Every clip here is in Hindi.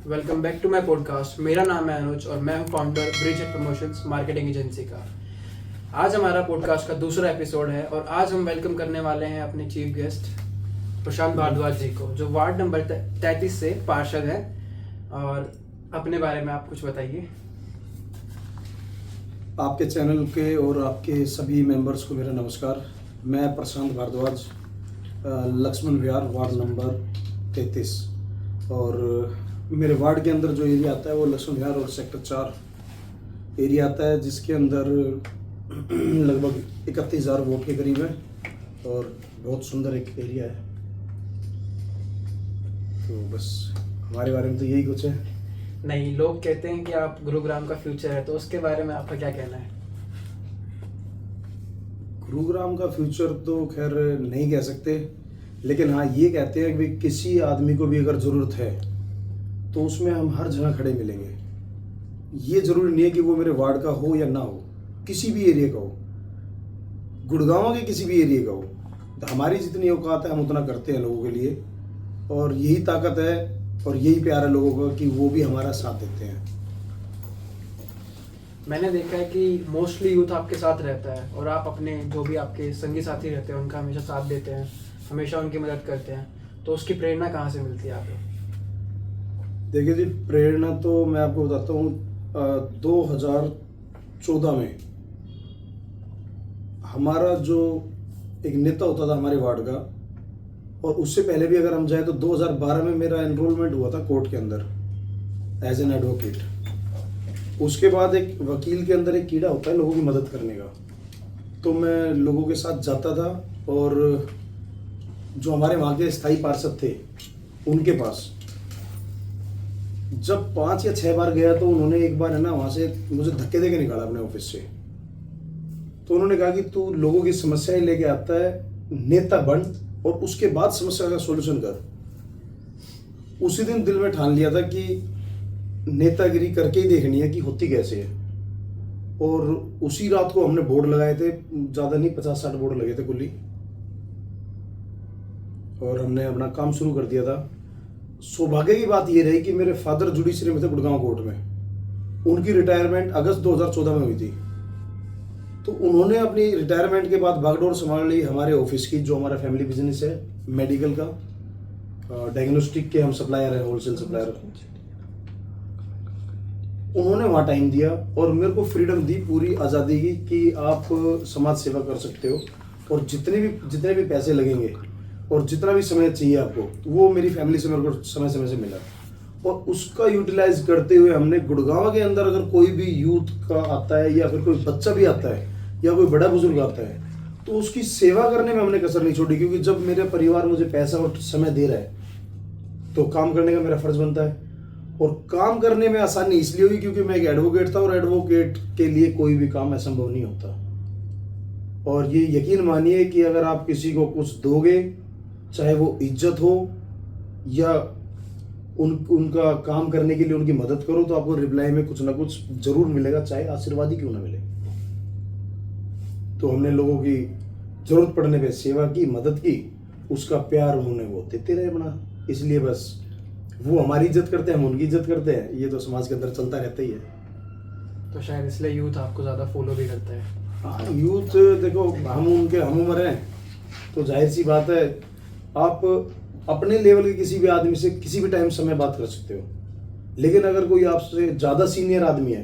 Welcome back to my podcast. मेरा नाम है अनुज और मैं हूं founder Bridge Promotions marketing agency का। आज हमारा पॉडकास्ट का दूसरा एपिसोड है और आज हम वेलकम करने वाले हैं अपने चीफ गेस्ट प्रशांत भारद्वाज जी को, जो वार्ड नंबर 33 से पार्षद हैं। और अपने बारे में आप कुछ बताइए। आपके चैनल के और आपके सभी मेंबर्स को मेरा नमस्कार। मैं प्रशांत भारद्वाज, लक्ष्मण विहार, वार्ड नंबर 33, और मेरे वार्ड के अंदर जो एरिया आता है वो लक्ष्मण विहार और सेक्टर 4 एरिया आता है, जिसके अंदर लगभग 31,000 वोट के करीब है और बहुत सुंदर एक एरिया है। तो बस हमारे बारे में तो यही कुछ है। नहीं, लोग कहते हैं कि आप गुरुग्राम का फ्यूचर है, तो उसके बारे में आपका क्या कहना है? गुरुग्राम का फ्यूचर तो खैर नहीं कह सकते, लेकिन हाँ ये कहते हैं कि किसी आदमी को भी अगर ज़रूरत है तो उसमें हम हर जगह खड़े मिलेंगे। ये ज़रूरी नहीं है कि वो मेरे वार्ड का हो या ना हो, किसी भी एरिया का हो, गुड़गांव के किसी भी एरिया का हो। तो हमारी जितनी औकात है हम उतना करते हैं लोगों के लिए, और यही ताकत है और यही प्यार है लोगों का कि वो भी हमारा साथ देते हैं। मैंने देखा है कि मोस्टली यूथ आपके साथ रहता है और आप अपने जो भी आपके संगी साथी रहते हैं उनका हमेशा साथ देते हैं, हमेशा उनकी मदद करते हैं। तो उसकी प्रेरणा कहाँ से मिलती है आपको? देखिए जी, प्रेरणा तो मैं आपको बताता हूँ। 2014 में हमारा जो एक नेता होता था हमारे वार्ड का, और उससे पहले भी अगर हम जाए तो 2012 में मेरा एनरोलमेंट हुआ था कोर्ट के अंदर एज एन एडवोकेट। उसके बाद एक वकील के अंदर एक कीड़ा होता है लोगों की मदद करने का, तो मैं लोगों के साथ जाता था और जो हमारे वहाँ के स्थायी पार्षद थे उनके पास जब 5 या 6 बार गया तो उन्होंने एक बार है ना वहाँ से मुझे धक्के दे के निकाला अपने ऑफिस से। तो उन्होंने कहा कि तू लोगों की समस्याएं लेके आता है, नेता बन और उसके बाद समस्या का सॉल्यूशन कर। उसी दिन दिल में ठान लिया था कि नेतागिरी करके ही देखनी है कि होती कैसे है। और उसी रात को हमने बोर्ड लगाए थे, ज़्यादा नहीं 50-60 बोर्ड लगे थे कुल ही, और हमने अपना काम शुरू कर दिया था। सौभाग्य की बात ये रही कि मेरे फादर जुडिशरी में थे गुड़गांव कोर्ट में। उनकी रिटायरमेंट अगस्त 2014 में हुई थी, तो उन्होंने अपनी रिटायरमेंट के बाद बागडोर संभाल ली हमारे ऑफिस की, जो हमारा फैमिली बिजनेस है मेडिकल का, डायग्नोस्टिक के हम सप्लायर हैं, होलसेल सप्लायर। उन्होंने वहाँ टाइम दिया और मेरे को फ्रीडम दी, पूरी आज़ादी की कि आप समाज सेवा कर सकते हो, और जितने भी पैसे लगेंगे और जितना भी समय चाहिए आपको, वो मेरी फैमिली से मेरे को समय समय से मिला। और उसका यूटिलाइज करते हुए हमने गुड़गांव के अंदर अगर कोई भी यूथ का आता है या फिर कोई बच्चा भी आता है या कोई बड़ा बुजुर्ग आता है तो उसकी सेवा करने में हमने कसर नहीं छोड़ी, क्योंकि जब मेरा परिवार मुझे पैसा और समय दे रहा है तो काम करने का मेरा फर्ज बनता है। और काम करने में आसानी इसलिए हुई क्योंकि मैं एक एडवोकेट था, और एडवोकेट के लिए कोई भी काम असंभव नहीं होता। और ये यकीन मानिए कि अगर आप किसी को कुछ दोगे, चाहे वो इज्जत हो या उनका काम करने के लिए उनकी मदद करो, तो आपको रिप्लाई में कुछ ना कुछ जरूर मिलेगा, चाहे आशीर्वाद ही क्यों ना मिले। तो हमने लोगों की जरूरत पड़ने पे सेवा की, मदद की, उसका प्यार उन्होंने वो देते रहे अपना। इसलिए बस वो हमारी इज्जत करते हैं, हम उनकी इज्जत करते हैं, ये तो समाज के अंदर चलता रहता ही है। तो शायद इसलिए यूथ आपको ज़्यादा फॉलो भी करता है। हाँ, यूथ देखो, हम उम्र हैं तो जाहिर सी बात है आप अपने लेवल के किसी भी आदमी से किसी भी टाइम समय बात कर सकते हो, लेकिन अगर कोई आपसे ज़्यादा सीनियर आदमी है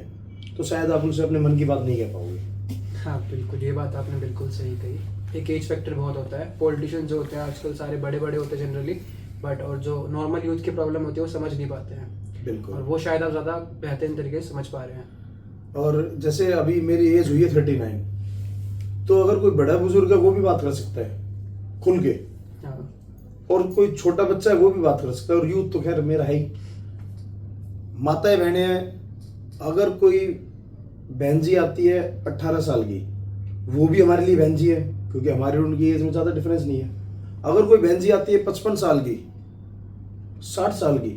तो शायद आप उनसे अपने मन की बात नहीं कह पाओगे। हाँ बिल्कुल, ये बात आपने बिल्कुल सही कही। एक एज फैक्टर बहुत होता है। पॉलिटिशियन जो होते हैं आजकल सारे बड़े बड़े होते हैं जनरली, बट और जो नॉर्मल यूथ की प्रॉब्लम होती है वो समझ नहीं पाते हैं। बिल्कुल। और वो शायद आप ज़्यादा बेहतरीन तरीके से समझ पा रहे हैं। और जैसे अभी मेरी एज हुई है 39, तो अगर कोई बड़ा बुजुर्ग है वो भी बात कर सकता है खुल के, और कोई छोटा बच्चा है वो भी बात कर सकता है, और यूथ तो खैर मेरा है ही। माताएं बहनें हैं, अगर कोई बहन जी आती है 18 साल की, वो भी हमारे लिए बहन जी है, क्योंकि हमारे उनकी एज में ज़्यादा डिफरेंस नहीं है। अगर कोई बहन जी आती है 55 साल की, 60 साल की,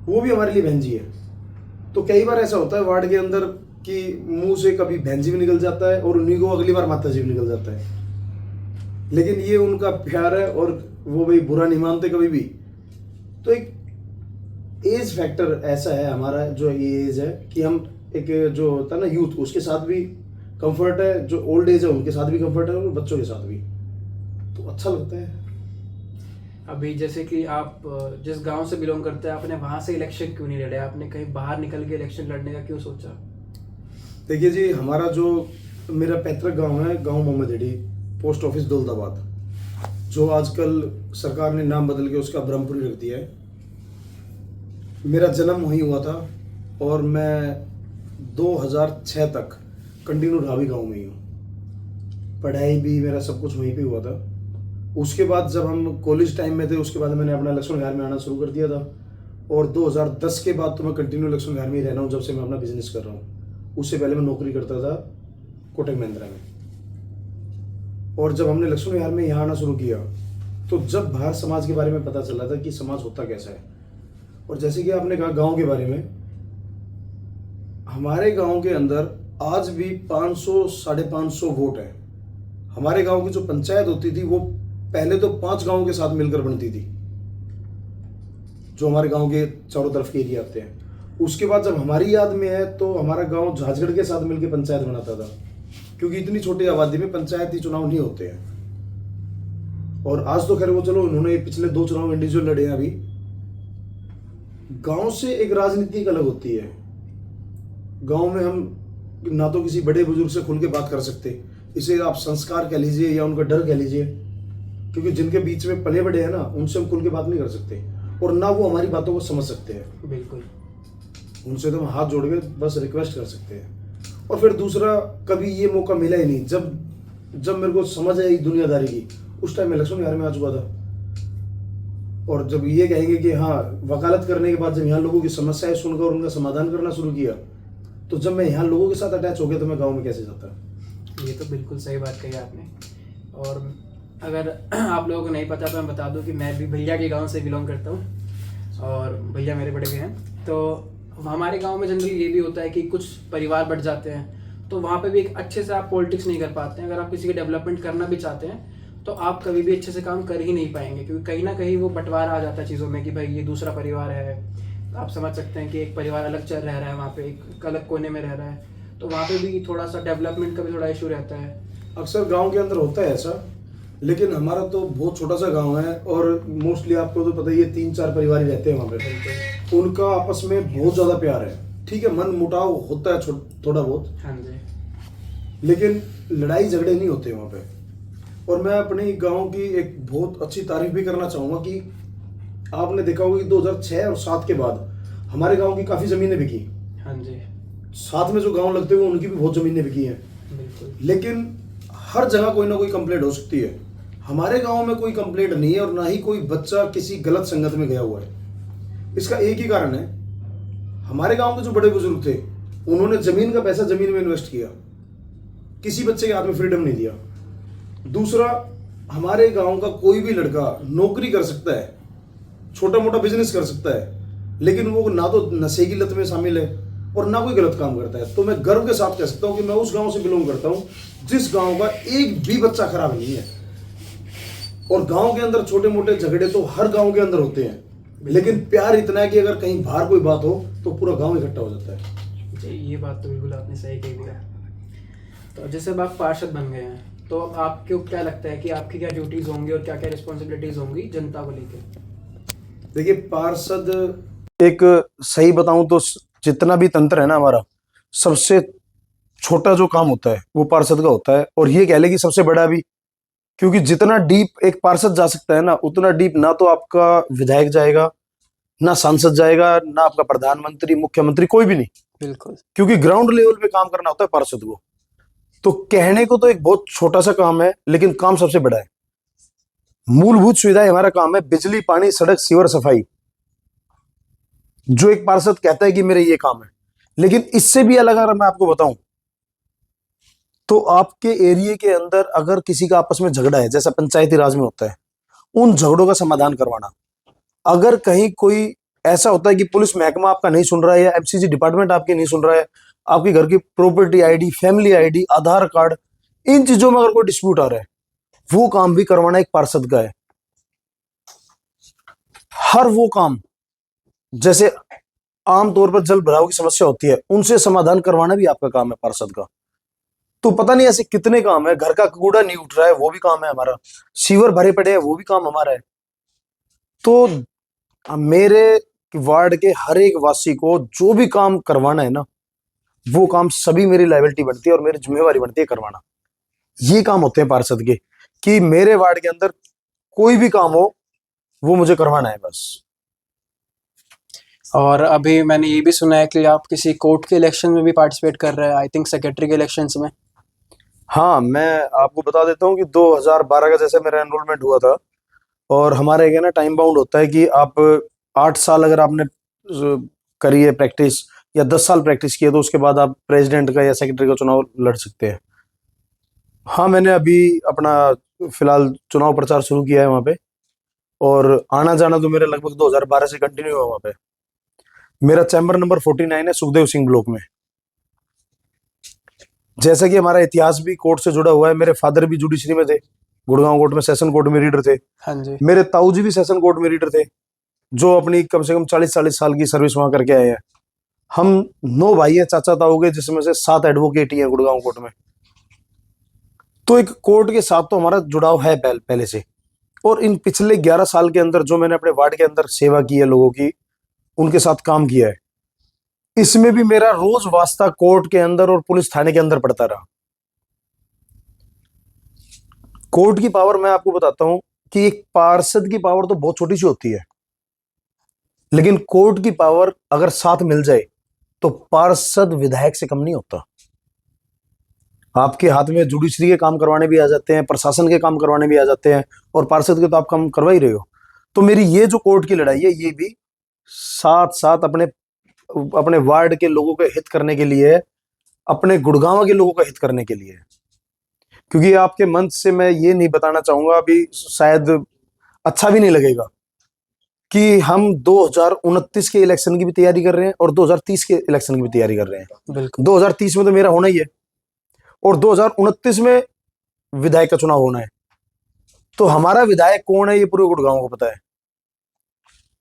वो भी हमारे लिए बहन जी है। तो कई बार ऐसा होता है वार्ड के अंदर कि मुंह से कभी बहन जी भी निकल जाता है और उन्हीं को अगली बार माता जी भी निकल जाता है, लेकिन ये उनका प्यार है और वो भाई बुरा नहीं मानते कभी भी। तो एक एज फैक्टर ऐसा है हमारा, जो ये एज है कि हम एक जो होता है ना यूथ, उसके साथ भी कंफर्ट है, जो ओल्ड एज है उनके साथ भी कंफर्ट है, और बच्चों के साथ भी, तो अच्छा लगता है। अभी जैसे कि आप जिस गांव से बिलोंग करते हैं, आपने वहां से इलेक्शन क्यों नहीं लड़े? आपने कहीं बाहर निकल के इलेक्शन लड़ने का क्यों सोचा? देखिए जी, हमारा जो मेरा पैतृक गांव है, गांव मोहम्मदड़ी, पोस्ट ऑफिस दौलताबाद, जो आजकल सरकार ने नाम बदल के उसका ब्रह्मपुरी रख दिया है। मेरा जन्म वहीं हुआ था और मैं 2006 तक कंटिन्यू ढाबी गांव में ही हूँ। पढ़ाई भी मेरा सब कुछ वहीं पे हुआ था। उसके बाद जब हम कॉलेज टाइम में थे, उसके बाद मैंने अपना लक्ष्मण विहार में आना शुरू कर दिया था, और 2010 के बाद तो मैं कंटिन्यू लक्ष्मण विहार में ही रहना हूँ, जब से मैं अपना बिजनेस कर रहा हूँ। उससे पहले मैं नौकरी करता था कोटक महिंद्रा में। और जब हमने लक्ष्मण विहार में यहाँ आना शुरू किया, तो जब बाहर समाज के बारे में पता चला था कि समाज होता कैसा है, और जैसे कि आपने कहा गांव के बारे में, हमारे गांव के अंदर आज भी 500 550 वोट है। हमारे गांव की जो पंचायत होती थी वो पहले तो 5 गांवों के साथ मिलकर बनती थी, जो हमारे गांव के चारों तरफ के एरिया आते हैं। उसके बाद जब हमारी याद में है तो हमारा गांव झाजगढ़ के साथ मिलकर पंचायत बनाता था, क्योंकि इतनी छोटी आबादी में पंचायती चुनाव नहीं होते हैं। और आज तो खैर वो चलो, उन्होंने पिछले 2 चुनाव इंडिविजुअल लड़े हैं। अभी गांव से एक राजनीति अलग होती है। गांव में हम ना तो किसी बड़े बुजुर्ग से खुल के बात कर सकते, इसे आप संस्कार कह लीजिए या उनका डर कह लीजिए, क्योंकि जिनके बीच में पले बड़े हैं ना, उनसे हम खुल के बात नहीं कर सकते, और ना वो हमारी बातों को समझ सकते हैं। बिल्कुल। उनसे तो हम हाथ जोड़ के बस रिक्वेस्ट कर सकते हैं। और फिर दूसरा, कभी ये मौका मिला ही नहीं। जब मेरे को समझ आई दुनियादारी की, उस टाइम मैं लक्ष्मण विहार में आ चुका था। और जब ये कहेंगे कि हाँ, वकालत करने के बाद जब यहाँ लोगों की समस्याएं सुनकर उनका समाधान करना शुरू किया, तो जब मैं यहाँ लोगों के साथ अटैच हो गया, तो मैं गाँव में कैसे जाता? ये तो बिल्कुल सही बात कही आपने। और अगर आप लोगों को नहीं पता तो मैं बता दूं कि मैं भी भैया के गांव से बिलोंग करता हूं, और भैया मेरे बड़े भैया हैं। तो हमारे गांव में जनरली ये भी होता है कि कुछ परिवार बढ़ जाते हैं, तो वहाँ पे भी एक अच्छे से आप पॉलिटिक्स नहीं कर पाते हैं। अगर आप किसी की डेवलपमेंट करना भी चाहते हैं तो आप कभी भी अच्छे से काम कर ही नहीं पाएंगे, क्योंकि कहीं ना कहीं वो बंटवारा आ जाता है चीज़ों में कि भाई ये दूसरा परिवार है। आप समझ सकते हैं कि एक परिवार अलग चल रह रहा है, वहाँ पे एक अलग कोने में रह रहा है, तो वहाँ पे भी थोड़ा सा डेवलपमेंट का भी थोड़ा इशू रहता है। अक्सर गांव के अंदर होता है ऐसा, लेकिन हमारा तो बहुत छोटा सा गांव है, और मोस्टली आपको तो पता ही है 3-4 परिवार ही रहते हैं वहाँ पे। उनका आपस में बहुत ज़्यादा प्यार है। ठीक है, मन मुटाव होता है थोड़ा बहुत, हाँ जी, लेकिन लड़ाई झगड़े नहीं होते वहाँ पे। और मैं अपने गांव की एक बहुत अच्छी तारीफ भी करना चाहूँगा कि आपने देखा होगा कि 2006 और 7 के बाद हमारे गांव की काफ़ी ज़मीनें बिकी। हाँ जी, साथ में जो गांव लगते हुए उनकी भी बहुत ज़मीनें बिकी हैं। बिल्कुल। लेकिन हर जगह कोई ना कोई कंप्लेंट हो सकती है। हमारे गांव में कोई कंप्लेंट नहीं है, और ना ही कोई बच्चा किसी गलत संगत में गया हुआ है। इसका एक ही कारण है, हमारे गांव के जो बड़े बुजुर्ग थे, उन्होंने जमीन का पैसा जमीन में इन्वेस्ट किया, किसी बच्चे के हाथ में फ्रीडम नहीं दिया। दूसरा, हमारे गांव का कोई भी लड़का नौकरी कर सकता है, छोटा मोटा बिजनेस कर सकता है, लेकिन वो ना तो नशे की लत में शामिल है और ना कोई गलत काम करता है। तो मैं गर्व के साथ कह सकता हूँ कि मैं उस गांव से बिलोंग करता हूँ जिस गांव का एक भी बच्चा खराब नहीं है। और गांव के अंदर छोटे मोटे झगड़े तो हर गांव के अंदर होते हैं, लेकिन प्यार इतना है कि अगर कहीं बाहर कोई बात हो तो पूरा गांव इकट्ठा हो जाता है। जी, ये बात तो बिल्कुल आपने सही कही दिया। तो जैसे अब आप पार्षद बन गए हैं, तो अब आपको क्या लगता है कि आपकी क्या ड्यूटीज होंगी और क्या क्या रिस्पॉन्सिबिलिटीज होंगी जनता को लेकर? देखिए, पार्षद, एक सही बताऊं तो जितना भी तंत्र है ना हमारा, सबसे छोटा जो काम होता है वो पार्षद का होता है, और ये कह ले कि सबसे बड़ा भी, क्योंकि जितना डीप एक पार्षद जा सकता है ना, उतना डीप ना तो आपका विधायक जाएगा, ना सांसद जाएगा, ना आपका प्रधानमंत्री, मुख्यमंत्री, कोई भी नहीं। बिल्कुल। क्योंकि ग्राउंड लेवल पे काम करना होता है पार्षद को। तो कहने को तो एक बहुत छोटा सा काम है, लेकिन काम सबसे बड़ा है। मूलभूत सुविधाएं हमारा काम है, बिजली, पानी, सड़क, सीवर, सफाई, जो एक पार्षद कहता है कि मेरे ये काम है। लेकिन इससे भी अलग अगर मैं आपको बताऊं, तो आपके एरिया के अंदर अगर किसी का आपस में झगड़ा है, जैसा पंचायती राज में होता है, उन झगड़ों का समाधान करवाना। अगर कहीं कोई ऐसा होता है कि पुलिस महकमा आपका नहीं सुन रहा है, या एमसीजी डिपार्टमेंट आपकी नहीं सुन रहा है, आपकी घर की प्रॉपर्टी आईडी, फैमिली आईडी, आधार कार्ड, इन चीजों में अगर कोई डिस्प्यूट आ रहा है, वो काम भी करवाना एक पार्षद का है। हर वो काम जैसे आमतौर पर जल भराव की समस्या होती है, उनसे समाधान करवाना भी आपका काम है पार्षद का। तो पता नहीं ऐसे कितने काम है, घर का कूड़ा नहीं उठ रहा है वो भी काम है हमारा, सीवर भरे पड़े हैं वो भी काम हमारा है। तो मेरे वार्ड के हर एक वासी को जो भी काम करवाना है ना, वो काम सभी मेरी लायबिलिटी बनती है और मेरी जिम्मेवारी बनती है करवाना। ये काम होते हैं पार्षद के, कि मेरे वार्ड के अंदर कोई भी काम हो वो मुझे करवाना है बस। और अभी मैंने ये भी सुना है कि आप किसी कोर्ट के इलेक्शन में भी पार्टिसिपेट कर रहे हैं, आई थिंक सेक्रेटरी के इलेक्शंस में। हाँ, मैं आपको बता देता हूँ कि 2012 का जैसे मेरा एनरोलमेंट हुआ था, और हमारे क्या ना टाइम बाउंड होता है कि आप 8 साल अगर आपने करी है प्रैक्टिस, या 10 साल प्रैक्टिस की है, तो उसके बाद आप प्रेसिडेंट का या सेक्रेटरी का चुनाव लड़ सकते हैं। हाँ, मैंने अभी अपना फिलहाल चुनाव प्रचार शुरू किया है वहाँ पे, और आना जाना तो मेरा लगभग 2012 से कंटिन्यू है वहाँ पे। मेरा चैम्बर नंबर 49 है, सुखदेव सिंह ब्लॉक में। जैसा कि हमारा इतिहास भी कोर्ट से जुड़ा हुआ है, मेरे फादर भी जुडिशरी में थे, गुड़गांव कोर्ट में सेशन कोर्ट में रीडर थे। हाँ जी। मेरे ताऊ जी भी सेशन कोर्ट में रीडर थे, जो अपनी कम से कम 40-40 साल की सर्विस वहां करके आए हैं। हम 9 भाई हैं चाचा ताऊ के, जिसमें से 7 एडवोकेट ही हैं गुड़गांव कोर्ट में। तो एक कोर्ट के साथ तो हमारा जुड़ाव है पहले से। और इन पिछले 11 साल के अंदर जो मैंने अपने वार्ड के अंदर सेवा की है लोगों की, उनके साथ काम किया है, इसमें भी मेरा रोज वास्ता कोर्ट के अंदर और पुलिस थाने के अंदर पड़ता रहा। कोर्ट की पावर मैं आपको बताता हूं कि एक पार्षद की पावर तो बहुत छोटी सी होती है, लेकिन कोर्ट की पावर अगर साथ मिल जाए तो पार्षद विधायक से कम नहीं होता। आपके हाथ में जुडिशरी के काम करवाने भी आ जाते हैं, प्रशासन के काम करवाने भी आ जाते हैं, और पार्षद के तो आप काम करवा ही रहे हो। तो मेरी ये जो कोर्ट की लड़ाई है, ये भी साथ साथ अपने अपने वार्ड के लोगों के हित करने के लिए है, अपने गुड़गांव के लोगों का हित करने के लिए है। क्योंकि आपके मंच से मैं ये नहीं बताना चाहूंगा, अभी शायद अच्छा भी नहीं लगेगा, कि हम 2029 के इलेक्शन की भी तैयारी कर रहे हैं और 2030 के इलेक्शन की भी तैयारी कर रहे हैं। बिल्कुल। 2030 में तो मेरा होना ही है, और 2029 में विधायक का चुनाव होना है। तो हमारा विधायक कौन है ये पूरे गुड़गांव को पता है।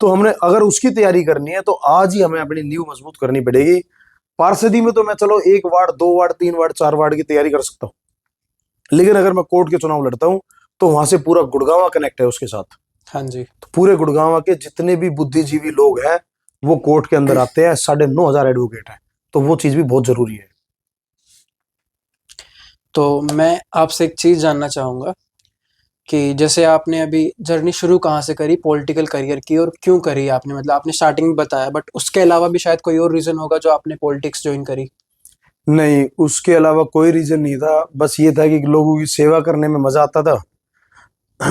तो हमने अगर उसकी तैयारी करनी है तो आज ही हमें अपनी नींव मजबूत करनी पड़ेगी। पार्षदी में तो मैं चलो 1 वार्ड 2 वार्ड 3 वार्ड 4 वार्ड की तैयारी कर सकता हूँ, लेकिन अगर मैं कोर्ट के चुनाव लड़ता हूँ तो वहां से पूरा गुड़गांव कनेक्ट है उसके साथ। हाँ जी। तो पूरे गुड़गांव के जितने भी बुद्धिजीवी लोग हैं वो कोर्ट के अंदर आते हैं, 9,500 एडवोकेट है, तो वो चीज भी बहुत जरूरी है। तो मैं आपसे एक चीज़ जानना चाहूँगा कि जैसे आपने अभी जर्नी शुरू कहाँ से करी पॉलिटिकल करियर की, और क्यों करी आपने, मतलब आपने स्टार्टिंग में बताया, बट उसके अलावा भी शायद कोई और रीज़न होगा जो आपने पॉलिटिक्स ज्वाइन करी। नहीं, उसके अलावा कोई रीजन नहीं था, बस ये था कि लोगों की सेवा करने में मजा आता था,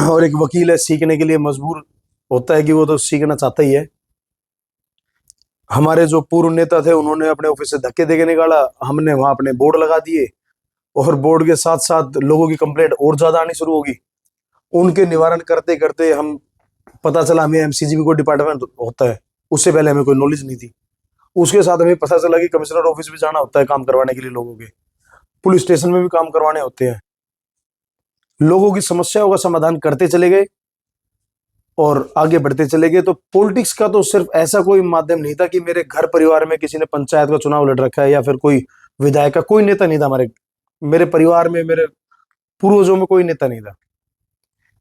और एक वकील है सीखने के लिए मजबूर होता है कि वो तो सीखना चाहता ही है। हमारे जो पूर्व नेता थे उन्होंने अपने ऑफिस से धक्के देके निकाला, हमने वहां अपने बोर्ड लगा दिए, और बोर्ड के साथ साथ लोगों की कंप्लेंट और ज्यादा आनी शुरू होगी। उनके निवारण करते करते हम, पता चला हमें एमसीजीबी को डिपार्टमेंट होता है, उससे पहले हमें कोई नॉलेज नहीं थी। उसके साथ हमें पता चला कि कमिश्नर ऑफिस भी जाना होता है काम करवाने के लिए लोगों के, पुलिस स्टेशन में भी काम करवाने होते हैं। लोगों की समस्याओं का समाधान करते चले गए और आगे बढ़ते चले गए। तो पॉलिटिक्स का तो सिर्फ ऐसा कोई माध्यम नहीं था कि मेरे घर परिवार में किसी ने पंचायत का चुनाव लड़ रखा है या फिर कोई विधायक का, कोई नेता नहीं था हमारे मेरे परिवार में, मेरे पूर्वजों में कोई नेता नहीं था।